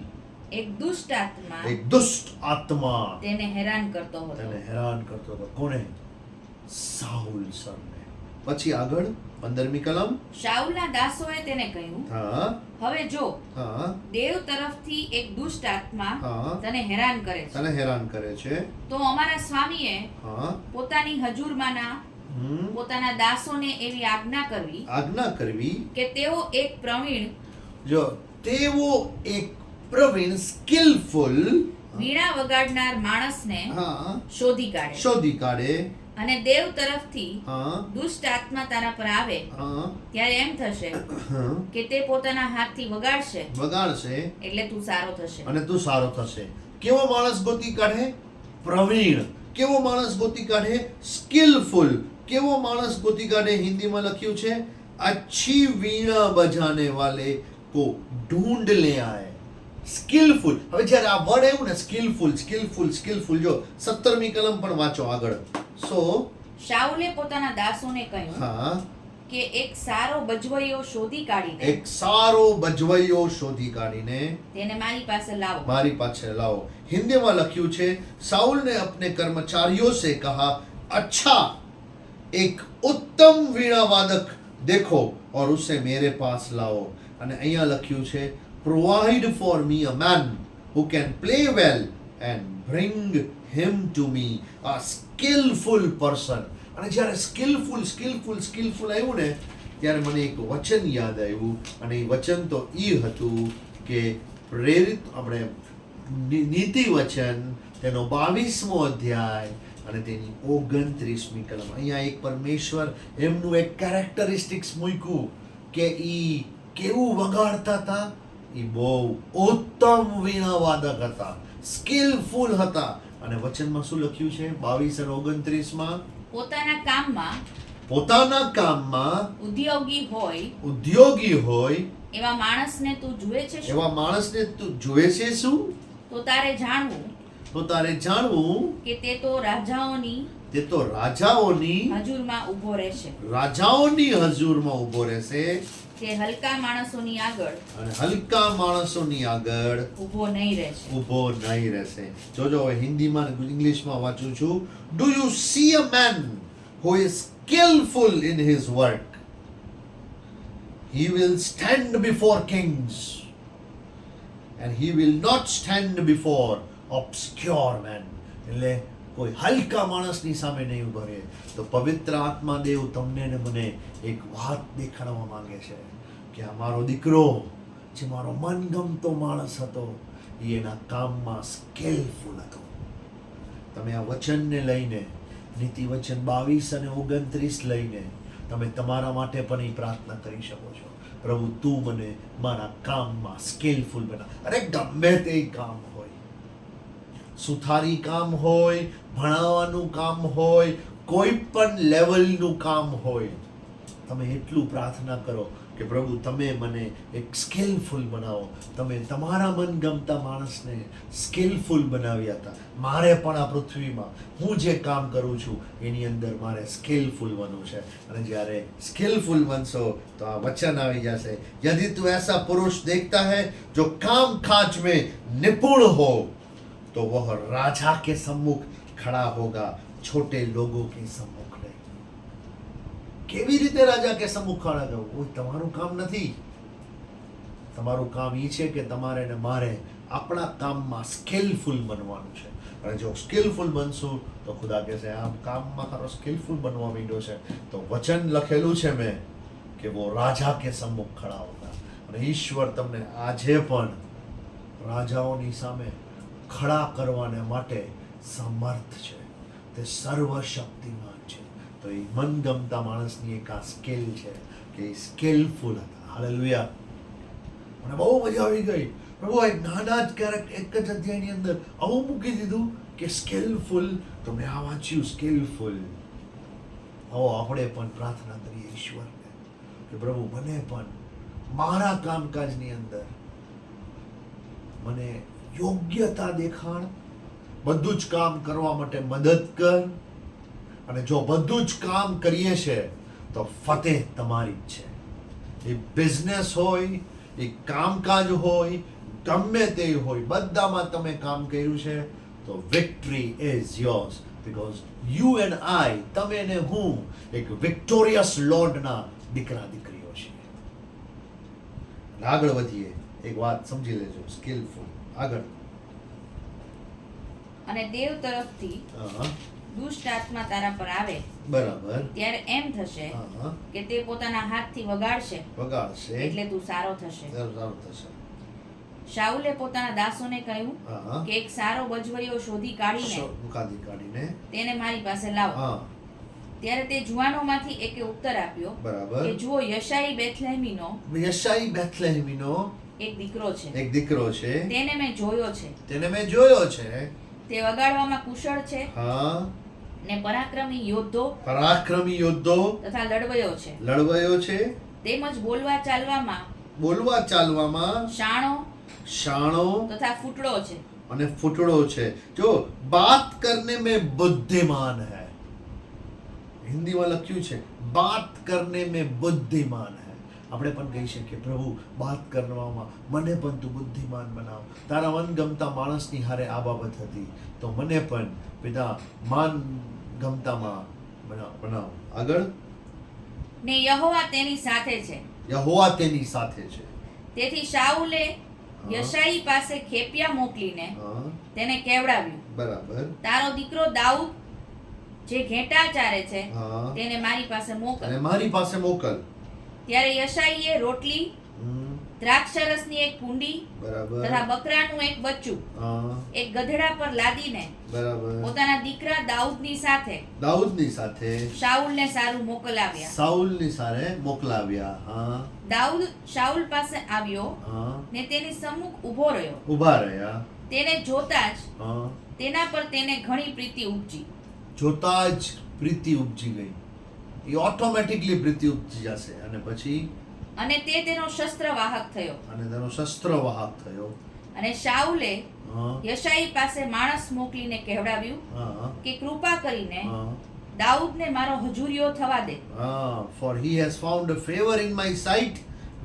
એક દુષ્ટ આત્મા એક દુષ્ટ આત્મા તેને હેરાન કરતો હતો. તેને હેરાન કરતો હતો. કોને? સાઉલ સરને. પછી આગળ 15મી કલમ. શાઉલના દાસોએ તેને કહ્યું, હા હવે જો હા દેવ તરફથી એક દુષ્ટ આત્મા હા તને હેરાન કરે છે, તને હેરાન કરે છે. તો અમારા સ્વામીએ હા પોતાની હજુરમાંના પોતાના દાસોને એવી આજ્ઞા કરવી કે તેઓ એક પ્રવીણ જો તેઓ એક પ્રવીણ સ્કિલફુલ વીણા વગાડનાર માણસને હા શોધી કાઢે. કાઢે. અને દેવ તરફથી હા દુષ્ટ આત્મા તારા પર આવે હા ત્યારે એમ થશે હા કે તે પોતાના હાથથી વગાડશે, વગાડશે એટલે તું સારો થશે. અને તું સારો થશે. કેવો માણસ ગોતી કાઢે? પ્રવીણ. કેવો માણસ ગોતી કાઢે? સ્કિલફુલ. કેવો માણસ ગોતી કાઢે? હિન્દીમાં લખ્યું છે अच्छी वीणा बजाने वाले को ढूंढ ले आए. સ્કિલફુલ. હવે જ્યારે આ વર્ડ આવ્યું ને સ્કિલફુલ, જો 17મી કલમ પણ વાંચો આગળ. સો શાઉલે પોતાના દાસોને કહ્યું હા કે એક સારો બજવૈયો શોધી કાઢીને એક સારો બજવૈયો શોધી કાઢીને તેને મારી પાસે લાવો. મારી પાસે લાવો. हिंदी લખ્યું છે साउल ने अपने कर्मचारियों से कहा अच्छा एक उत्तम वीणा वादक देखो और उसे मेरे पास लाओ. અને અહીંયા લખ્યું છે provide for me a man who can play well and bring him to me, a skillful person. અને જ્યારે સ્કિલફુલ આવ્યું ને ત્યારે મને એક વચન યાદ આવ્યું અને એ વચન તો એ હતું કે પ્રેરિત આપણે નીતિ વચન તેનો 22મો અધ્યાય અને તેની 29મી કલમ. અહીંયા એક પરમેશ્વર એમનું એક કેરેક્ટરિસ્ટિક્સ મૂક્યું કે ઈ કેવું વગાડતા હતા. એ બહુ ઉત્તમ વીણાવાદક હતા, સ્કિલફુલ હતા. અને વચનમાં શું લખ્યું છે 22 અને 29 પોતાના કામમાં પોતાના કામમાં ઉદ્યોગી હોય ઉદ્યોગી હોય એવા માણસને તું જુએ છે શું? એવા માણસને તું જોવે છે શું? તો તારે જાણવું તો તારે જાણવું કે તે તો રાજાઓની તે તો રાજાઓની હજુરમાં ઊભો રહેશે. હજુરમાં ઊભો રહેશે તે હલકા માણસોની આગળ અને હલકા માણસોની આગળ ઊભો નહીં રહેશે. ઊભો નહીં રહેશે. જોજો હવે હિન્દીમાં અને ઇંગ્લિશમાં વાંચું છું. Do you see a man who is skillful in his work? He will stand before kings and he will not stand before obscure men. એટલે કોઈ હલકા માણસની સામે નહીં ઉભો રહે. તો પવિત્ર આત્મા દેવ તમને ને મને એક વાત દેખાડવા માંગે છે કે આ મારો દીકરો જે મારો મનગમતો માણસ હતો એ એના કામમાં સ્કિલફુલ હતો. તમે આ વચનને લઈને નીતિ વચન 22 અને 29 લઈને તમે તમારા માટે પણ એ પ્રાર્થના કરી શકો છો. પ્રભુ તું મને મારા કામમાં સ્કિલફુલ બના. અરે ગમે તે કામ હોય, સુથારી કામ હોય, ભણાવવાનું કામ હોય, કોઈ પણ લેવલનું કામ હોય, તમે એટલું પ્રાર્થના કરો કે પ્રભુ તમે મને એક સ્કિલફુલ બનાવો. તમે તમારા મનગમતા માણસને સ્કિલફુલ બનાવ્યા હતા. મારે પણ આ પૃથ્વીમાં હું જે કામ કરું છું એની અંદર મારે સ્કિલફુલ બનવું છે. અને જ્યારે સ્કિલફુલ બનશો તો આ વચન આવી જશે, યદि તું ऐसा पुरुष देखता है जो काम काज में निपुण हो तो वह राजा के सम्मुख खड़ा होगा, छोटे लोगों के सम्मुख नहीं. કેવી રીતે રાજા કે सम्मुख ખડા થવું? કોઈ તમારું કામ નથી. તમારું કામ એ છે કે તમારે ને મારે આપણા કામમાં સ્કિલફુલ બનવાનું છે. અને જો સ્કિલફુલ બનશું તો ખુદા કહેશે આમ કામમાં ખરો સ્કિલફુલ બનવા માંડ્યો છે તો વચન લખેલું છે મેં કે वो राजा के सम्मुख खड़ा होगा. અને ઈશ્વર તમને આજે પણ રાજાઓની સામે ખડા કરવાને માટે સમર્થ છે. તે સર્વશક્તિમાન છે. તો એ મનગમતા માણસની એક આ સ્કિલ છે કે એ સ્કિલફુલ હતા. હાલેલુયા. મને બહુ મજા આવી ગઈ. પ્રભુ એક નાના જ એક જ અધ્યાયની અંદર આવું મૂકી દીધું કે સ્કિલફુલ. તો મેં આ વાંચ્યું સ્કિલફુલ. આવો આપણે પણ પ્રાર્થના કરીએ ઈશ્વરને કે પ્રભુ મને પણ મારા કામકાજની અંદર મને યોગ્યતા દેખાડ, બધું જ કામ કરવા માટે મદદ કર. અને જો બધું જ કામ કરીએ છે તો ફતેહ તમારી જ છે. એ બિઝનેસ હોય, એ કામકાજ હોય, ગમે તે હોય, બધામાં તમે કામ કર્યું છે તો victory is yours. Because you and I, તમે ને હું એક વિક્ટોરિયસ લોર્ડના દીકરા દીકરીઓ છીએ. આગળ વધીએ. એક વાત સમજી લેજો, સ્કિલફુલ. આગળ. અને દેવ તરફથી દુષ્ટ આત્મા તારા પર આવે બરાબર. ત્યારે એમ થશે કે તે પોતાના હાથથી વગાડશે એટલે તું સારો થશે. સારું થશે. શાઉલે પોતાના દાસોને કહ્યું કે એક સારો બજવૈયો શોધી કાઢીને તેને મારી પાસે લાવો. ત્યારે તે જુવાનોમાંથી એકે ઉત્તર આપ્યો કે જુઓ, યશાઈ બેથલેહેમીનો એક દીકરો છે. તેને મેં જોયો છે. તે વગાડવામાં કુશળ છે ને પરાક્રમી યોદ્ધો તથા લડવયો છે. તેમજ બોલવા ચાલવામાં શાણો તથા ફૂટડો છે. અને ફૂટડો છે. જો બાત કરને में बुद्धिमान है. હિન્દીમાં લખ્યું છે બાત કરને में बुद्धिमान है. આપણે પણ કહી શકીએ પ્રભુ વાત કરવામાં મને પણ તું બુદ્ધિમાન બનાવ. તારા મનગમતા માણસની હારે આ બાબત હતી તો મને પણ પિતા માન ગમતામાં બનાવ. આગળ. ને યહોવા તેની સાથે છે. તેથી શાઉલે યશાઈ પાસે ખેપિયા મોકલીને તેને કેવડાવ્યું, બરાબર, તારો દીકરો દાઉદ જે ઘેટા ચારે છે તેને મારી પાસે મોકલ. ત્યારે યશાઈએ રોટલી દ્રાક્ષરસની એક કુંડી બરાબર. તથા બકરાનું એક બચ્ચું હા, એક ગધેડા પર લાદીને બરાબર. પોતાના દીકરા દાઉદની સાથે દાઉદની સાથે શાઉલને સારું મોકલાવ્યા. સાઉલની સાથે મોકલાવ્યા. હા, દાઉદ શાઉલ પાસે આવ્યો હા, ને તેની સમ્મુખ ઊભો રહ્યો. ઊભા રહ્યા. તેને જોતા જ હા, તેના પર તેને ઘણી પ્રીતિ ઉપજી. જોતા જ પ્રીતિ ઉપજી ગઈ. એ ઓટોમેટિકલી પ્રીતિ ઉપજી જશે. અને પછી અને તે તેનો શસ્ત્રવાહક થયો. અને તેનો શસ્ત્ર વાહક થયો. અને શાઉલે હા, યશાઈ પાસે માણસ મોકલીને કહેવડાવ્યું હા, કે કૃપા કરીને હા, દાઉદને મારો હજુરિયો થવા દે. for he has found a favor in my sight.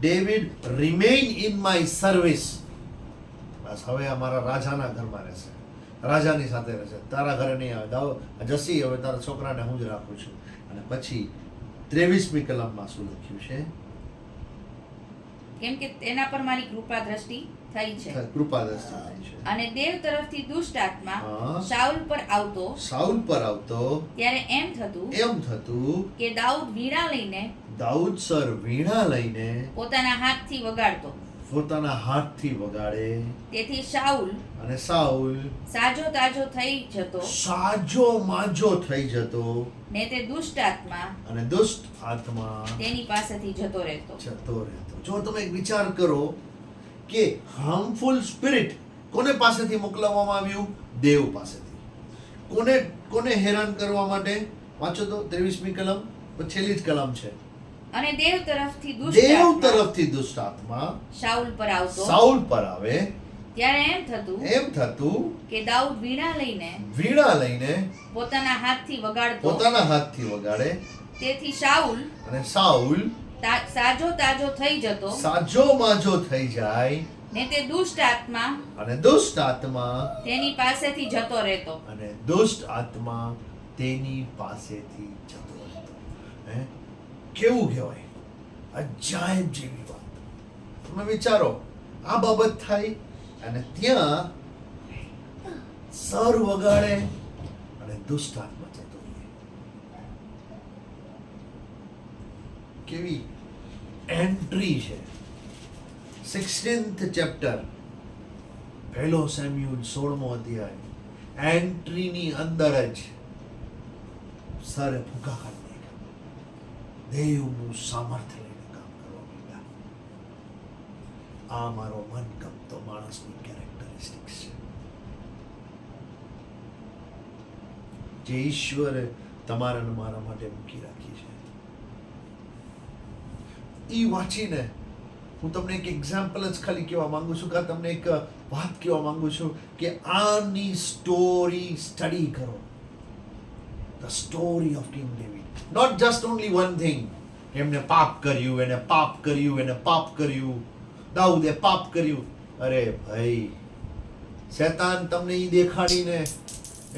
David remain in my service. બસ હવે અમારા રાજાના ઘરમાં રહેશે, રાજાની સાથે રહેશે, તારા ઘરે નહીં આવે. જસી હવે તારા છોકરાને હું જ રાખું છું. અને પછી 23મી કલમમાં શું લખ્યું છે? કેમ કે તેના પર મારી કૃપા દ્રષ્ટિ થઈ છે. કૃપા દ્રષ્ટિ થઈ છે. અને દેવ તરફથી દુષ્ટ આત્મા હા. શાઉલ પર આવતો સાઉલ પર આવતો ત્યારે એમ થતું એમ થતું કે દાઉદ વીણા લઈને દાઉદ સર વીણા લઈને પોતાના હાથથી વગાડતો. પોતાના હાથથી વગાડે. તેથી શાઉલ અને સાઉલ સાજો તાજો થઈ જતો સાજો માજો થઈ જતો. ને તે દુષ્ટ આત્મા અને દુષ્ટ આત્મા તેની પાસેથી જતો રહેતો. જતો રહેતો. જો તમે એક વિચાર કરો કે હાર્મફુલ સ્પિરિટ કોને પાસેથી મોકલવામાં આવ્યું? દેવ પાસેથી. કોને હેરાન કરવા માટે? વાંચો તો 23મી કલમ, છેલ્લી જ કલમ છે. અને દેવ તરફથી દુષ્ટ દેવ આત્મા તરફથી દુષ્ટ આત્મા શાઉલ પર આવતો સાઉલ પર આવે. ત્યારે એમ થતું કે દાઉદ વીણા લઈને વીણા લઈને પોતાના હાથથી વગાડતો. પોતાના હાથથી વગાડે. તેથી શાઉલ અને સાઉલ સાજો તાજો થઈ જતો સાજો માજો થઈ જાય. ને તે દુષ્ટ આત્મા અને દુષ્ટ આત્મા તેની પાસેથી જતો રહેતો. અને દુષ્ટ આત્મા તેની પાસેથી જતો રહેતો. હે, કેવું કહેવાય? અજાયબ જેવી વાત. તમે વિચારો, આ બાબત થાય અને ત્યાં સર વગાડે અને દુષ્ટ આત્મા જતો રહે. કેવી એન્ટ્રી છે! 16th ચેપ્ટર, 1 સેમ્યુઅલ 16મો અધ્યાય. એન્ટ્રીની અંદર જ સરે ભૂકા કાઢી નાખ્યા. દેવનું સામર્થ્ય લઈને કામ કરવા માંડ્યા. આ મારો મનગમતો માણસની કેરેક્ટરિસ્ટિક્સ છે જે ઈશ્વરે તમારા અને મારા માટે મૂકી રાખી છે. ઈ વાંચીને હું તમને એક એક્ઝામ્પલ જ ખાલી કહેવા માંગુ છું, કે તમને એક વાત કહેવા માંગુ છું કે આની સ્ટોરી સ્ટડી કરો. The story of king David. Not just only one thing, એમને પાપ કર્યું, એને પાપ કર્યું, એને પાપ કર્યું, દાઉદે પાપ કર્યું. અરે ભાઈ, શૈતાન તમને ઈ દેખાડીને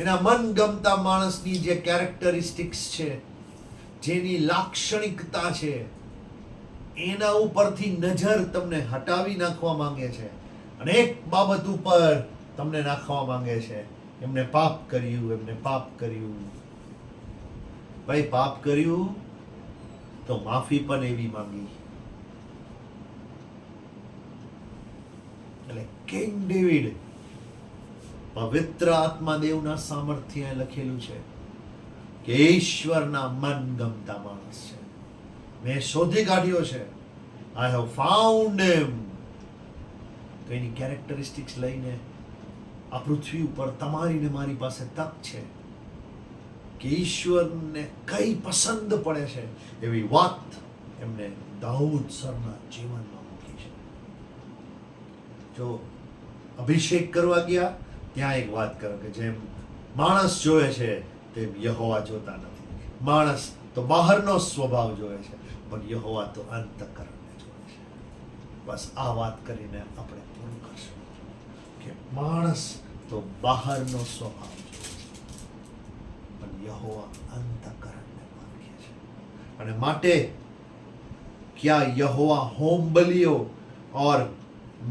એના મનગમતા માણસની જે કેરેક્ટરિસ્ટિક્સ છે, જેની લાક્ષણિકતા છે, એના ઉપરથી નજર તમને હટાવી નાખવા માંગે છે અને એક બાબત ઉપર તમને નાખવા માંગે છે. એમને પાપ કર્યું, એમને પાપ કર્યું. ભાઈ, પાપ કર્યું તો માફી પણ એવી માંગી. એટલે કિંગ ડેવિડ પવિત્ર આત્મા દેવના સામર્થ્ય લખેલું છે કે ઈશ્વરના મનગમતા માણસ છે. મેં શોધી કાઢ્યો છે. આઈ હેવ ફાઉન્ડ હિમ. તો એની કેરેક્ટરિસ્ટિક્સ લઈને આ પૃથ્વી ઉપર તમારી ને મારી પાસે તક છે કે ઈશ્વરને કઈ પસંદ પડે છે એવી વાત એમને દાઉદ સરના જીવનમાં મૂકી છે. જો અભિષેક કરવા ગયા ત્યાં એક વાત કરો કે જેમ માણસ જોવે છે તેમ યહોવા જોતા નથી. માણસ તો બહારનો સ્વભાવ જોવે છે, પણ યહોવા તો અંતઃકરણને જોવે છે. બસ આ વાત કરીને આપણે પૂરું કરશું કે માણસ તો બહારનો સ્વભાવ જોવે છે, પણ યહોવા અંતઃકરણને પારખે છે. અને માટે क्या यहोवा होम बलियों और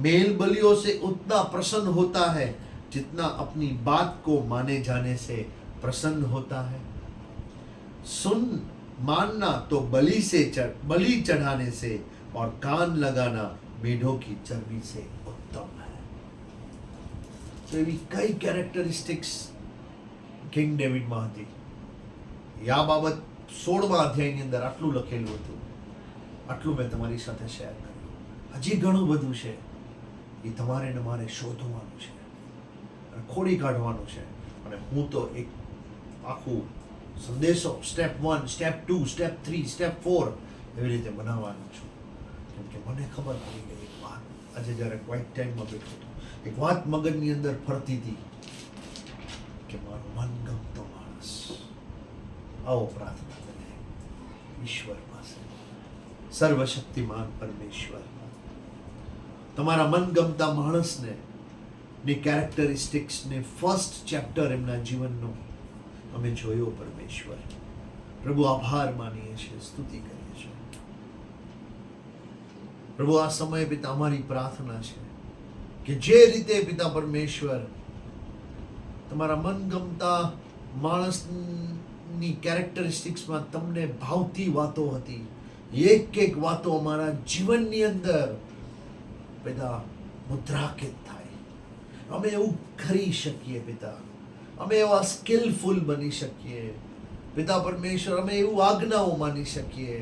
मेल बलियों से उतना प्रसन्न होता है जितना अपनी बात को माने जाने से प्रसन्न होता है. सुन मानना तो बलि चढ़ाने से और कान लगाना मेढों की चर्बी से उत्तम है. तो એવી કઈ કેરેક્ટરિસ્ટિક્સ કિંગ ડેવિડમાં હતી? આ બાબત 16મા અધ્યાયની અંદર આટલું લખેલું હતું. આટલું મેં તમારી સાથે શેર કર્યું. હજી ઘણું બધું છે. એ તમારે ને મારે શોધવાનું છે અને ખોડી કાઢવાનું છે. અને હું તો એક આખું સંદેશો સ્ટેપ 1, સ્ટેપ 2, સ્ટેપ 3, સ્ટેપ 4 એવી રીતે બનાવવાનો છું. કેમ કે મને ખબર પડી ગઈ એક વાત. આજે જ્યારે ક્વાઇટ ટાઈમમાં બેઠો હતો, એક વાત મગજની અંદર ફરતી હતી કે મારો મનગમતો માણસ. આવો પ્રાર્થના કરીએ ઈશ્વર પાસે, સર્વશક્તિમાન પરમેશ્વર, તમારા મનગમતા માણસને ની કેરેક્ટરિસ્ટિક્સને ફર્સ્ટ ચેપ્ટર એમના જીવનનો અમે જોયો પરમેશ્વર. પ્રભુ આભાર માનીએ છીએ, સ્તુતિ કરીએ છીએ. પ્રભુ આ સમયે પિતા અમારી પ્રાર્થના છે કે જે રીતે પિતા પરમેશ્વર તમારા મનગમતા માણસની કેરેક્ટરિસ્ટિક્સમાં તમને ભાવતી વાતો હતી, એક વાતો અમારા જીવનની અંદર પિતા મુદ્રાંકિત થાય. અમે એવું કરી શકીએ પિતા, અમે એવા સ્કિલફુલ બની શકીએ પિતા પરમેશ્વર, અમે એવું આજ્ઞાઓ માની શકીએ,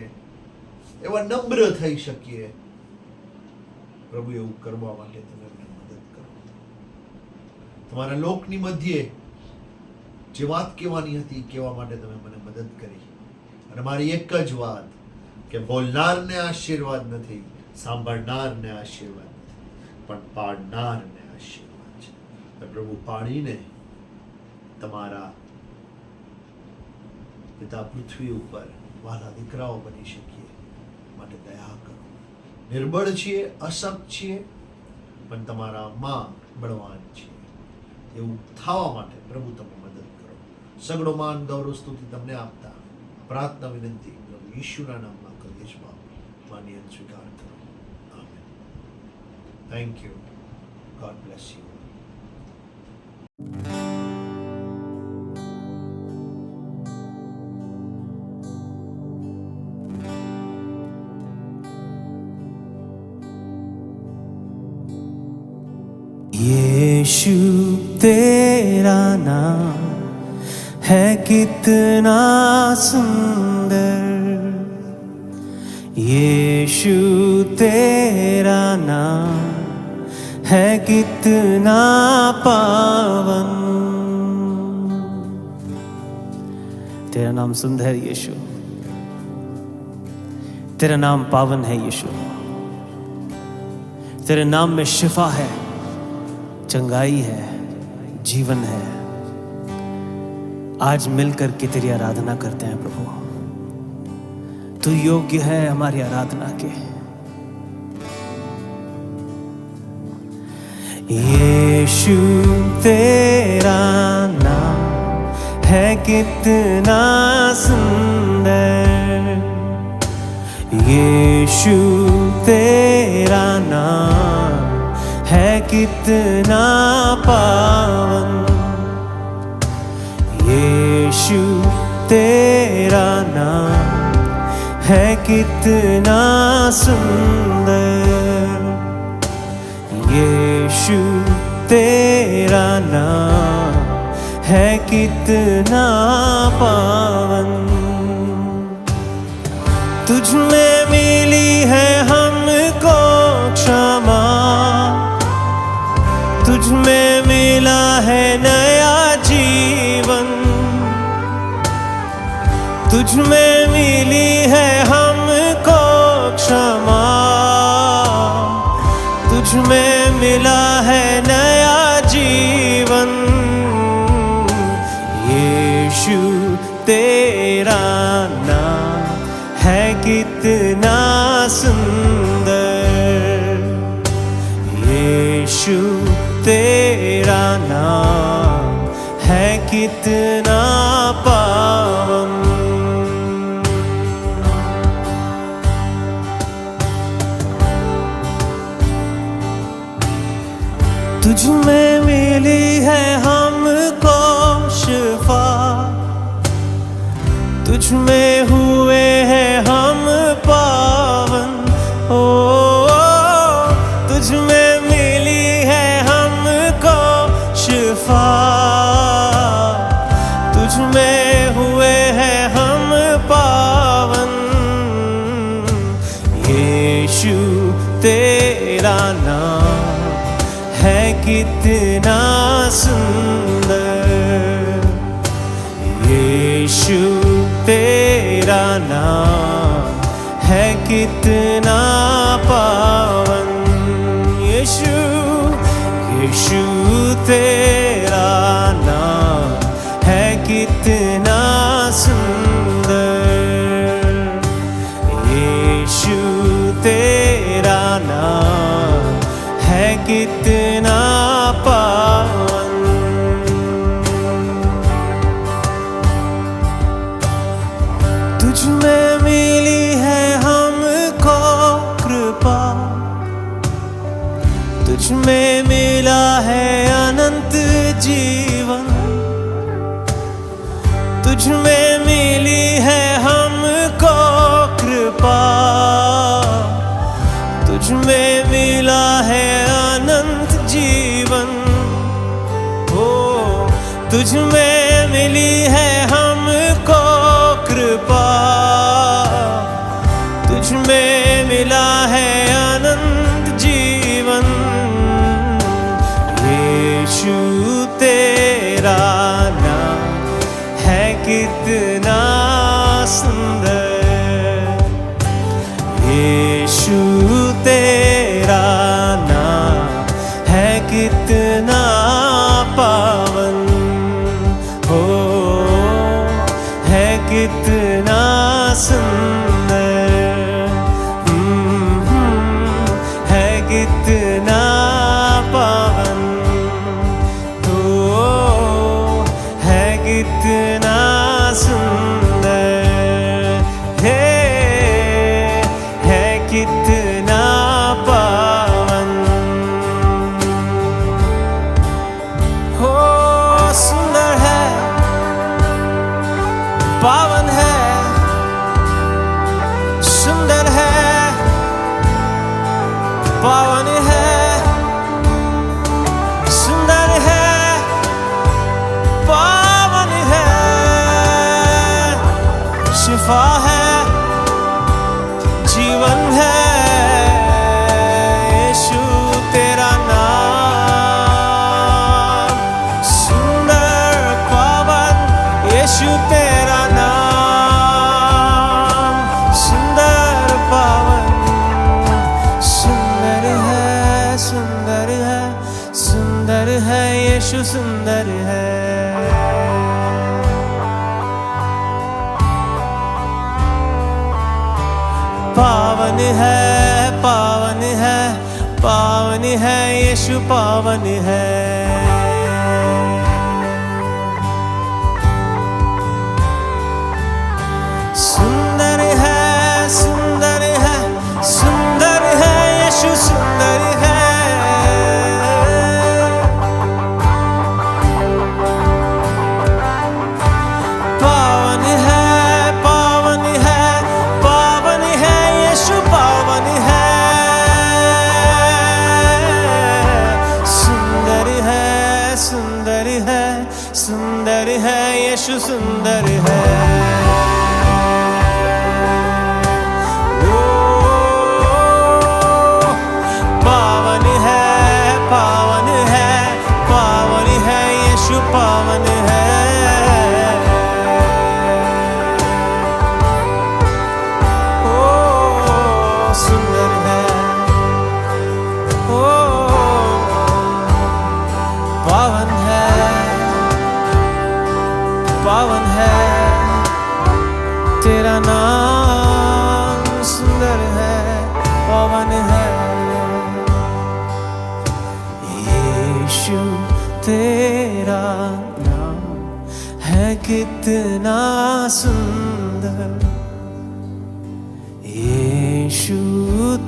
એવા નમ્ર થઈ શકીએ. પ્રભુ એવું કરવા માટે તમે મને મદદ કરો. તમારા લોકની મધ્યે જે વાત કહેવાની હતી કહેવા માટે તમે મને મદદ કરી. અને મારી એક જ વાત કે બોલનારને આશીર્વાદ નથી, સાંભળનારને આશીર્વાદ નથી, પણ પાડનારને આશીર્વાદ છે. પ્રભુ પાડીને તમારા પિતા પૃથ્વી ઉપર વાલા દીકરાઓ બની શકીએ માટે દયા કરો. નિર્બળ છીએ, અશક્ત છીએ, પણ તમારામાં બળવાન છીએ. એવું થવા માટે પ્રભુ તમે મદદ કરો. સગળો માન ગૌરવ સ્તુતિ તમને આપતા પ્રાર્થના વિનંતી પ્રભુ ઈશુના નામમાં કરીએ છીએ બાપ. માન્ય સ્વીકાર કરો. Amen. Thank you. God bless you. यीशु तेरा नाम है कितना सुंदर, यीशु तेरा नाम है कितना पावन. तेरा नाम सुंदर है यीशु, तेरा नाम पावन है यीशु, तेरे नाम में शिफा है, चंगाई है, जीवन है. आज मिलकर के तेरी आराधना करते हैं प्रभु. तू योग्य है हमारी आराधना के. यीशु तेरा नाम है कितना सुंदर, यीशु तेरा नाम है कितना पावन, यीशु तेरा नाम है कितना सुंदर, यीशु तेरा नाम है कितना पावन. तुझ में मिली है हमको क्षमा, तुझ में मिला है नया जीवन, तुझ में मिली है हमको क्षमा, तुझ में मिला है नया जीवन, यीशु तेरा नाम है कितना सुंदर, यीशु तेरा नाम है कितना पावन. तुझ में मिली है हमको शिफा, तुझ में हुए हैं हम पावन. ओ कितना सुंदर यीशु तेरा नाम है कितना पावन यीशु यीशु तेरा नाम है कितना सुंदर यीशु तेरा नाम है कितना पावन तुझ में मिली है हमको कृपा तुझ में मिला है अनंत जीवन तुझ में मिली है हमको कृपा तुझ में मिला है अनंत जीवन हो तुझ में मिली है हमको कृपा तुझ में मिला है अनंत जीवन यीशु तेरा नाम है कितना सुंदर यीशु तेरा नाम है कितना पावन हो है कितना सुंदर है कितना पावन हो है कितना सुंदर है कितना पावन हो सुंदर है पावन है सुंदर है पावन है सुंदर है पावन है शिफा है जीवन है यीशु तेरा नाम सुंदर पावन यीशु तेरा नाम सुंदर पावन सुंदर है सुंदर है सुंदर है यीशु सुंदर है पावन है पावन है पावन है यीशु पावन है सुंदर है सुंदर है सुंदर है यीशु सुंदर है पावन है पावन है पावन है यीशु पावन है सुंदर है सुंदर है सुंदर है यीशु सुंदर है पावन है पावन है पावन है यीशु पावन है ओ सुंदर है ओ पावन है तेरा नाम सुंदर है पावन है यीशु तेरा नाम है कितना सुंदर यीशु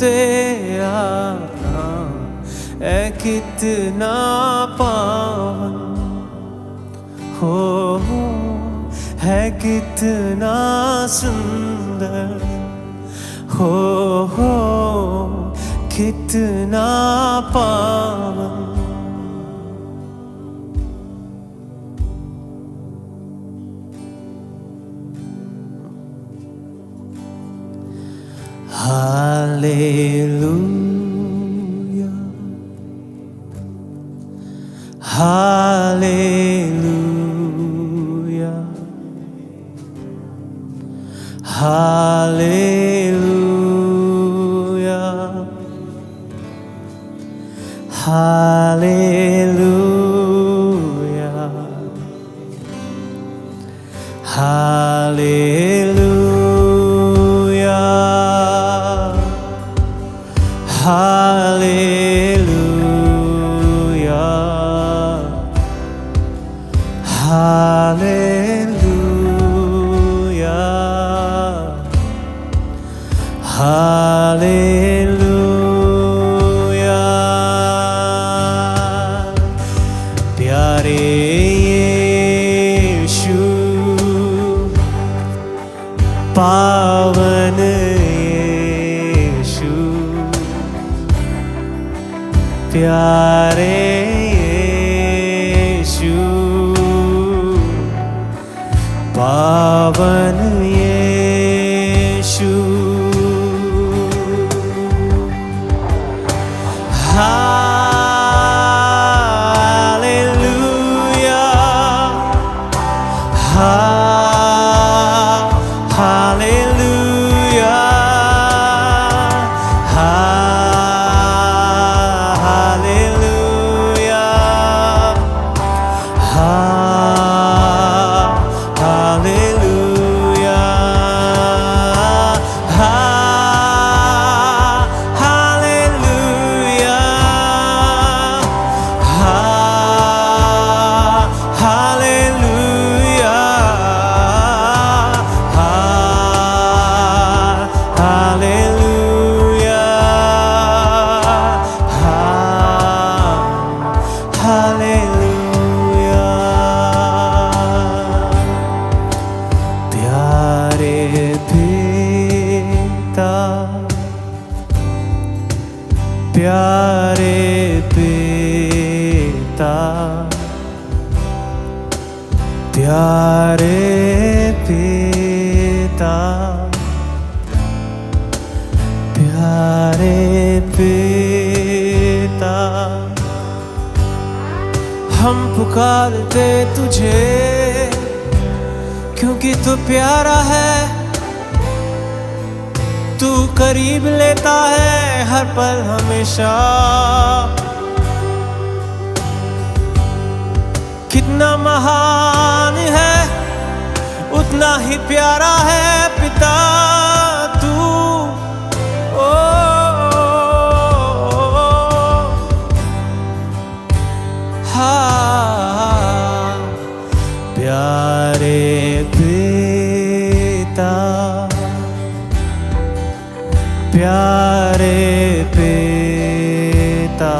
तेरा नाम है कितना पावन हो है कितना सुंदर हो कितना पावन Hallelujah Hallelujah. Hallelujah. Hallelujah. Hallelujah. Hallelujah. Hallelujah. Hallelujah. प्यारे यीशु, पावन यीशु, प्यारे यीशु, पावन यीशु। प्यारे पिता, प्यारे पिता, प्यारे पिता, हम पुकारते तुझे क्योंकि तू प्यारा है, तू करीब लेता है हर पल हमेशा। कितना महान है उतना ही प्यारा है पिता तू। ओ हाँ, प्यारे पिता, प्यारे पिता,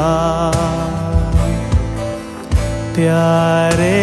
प्यारे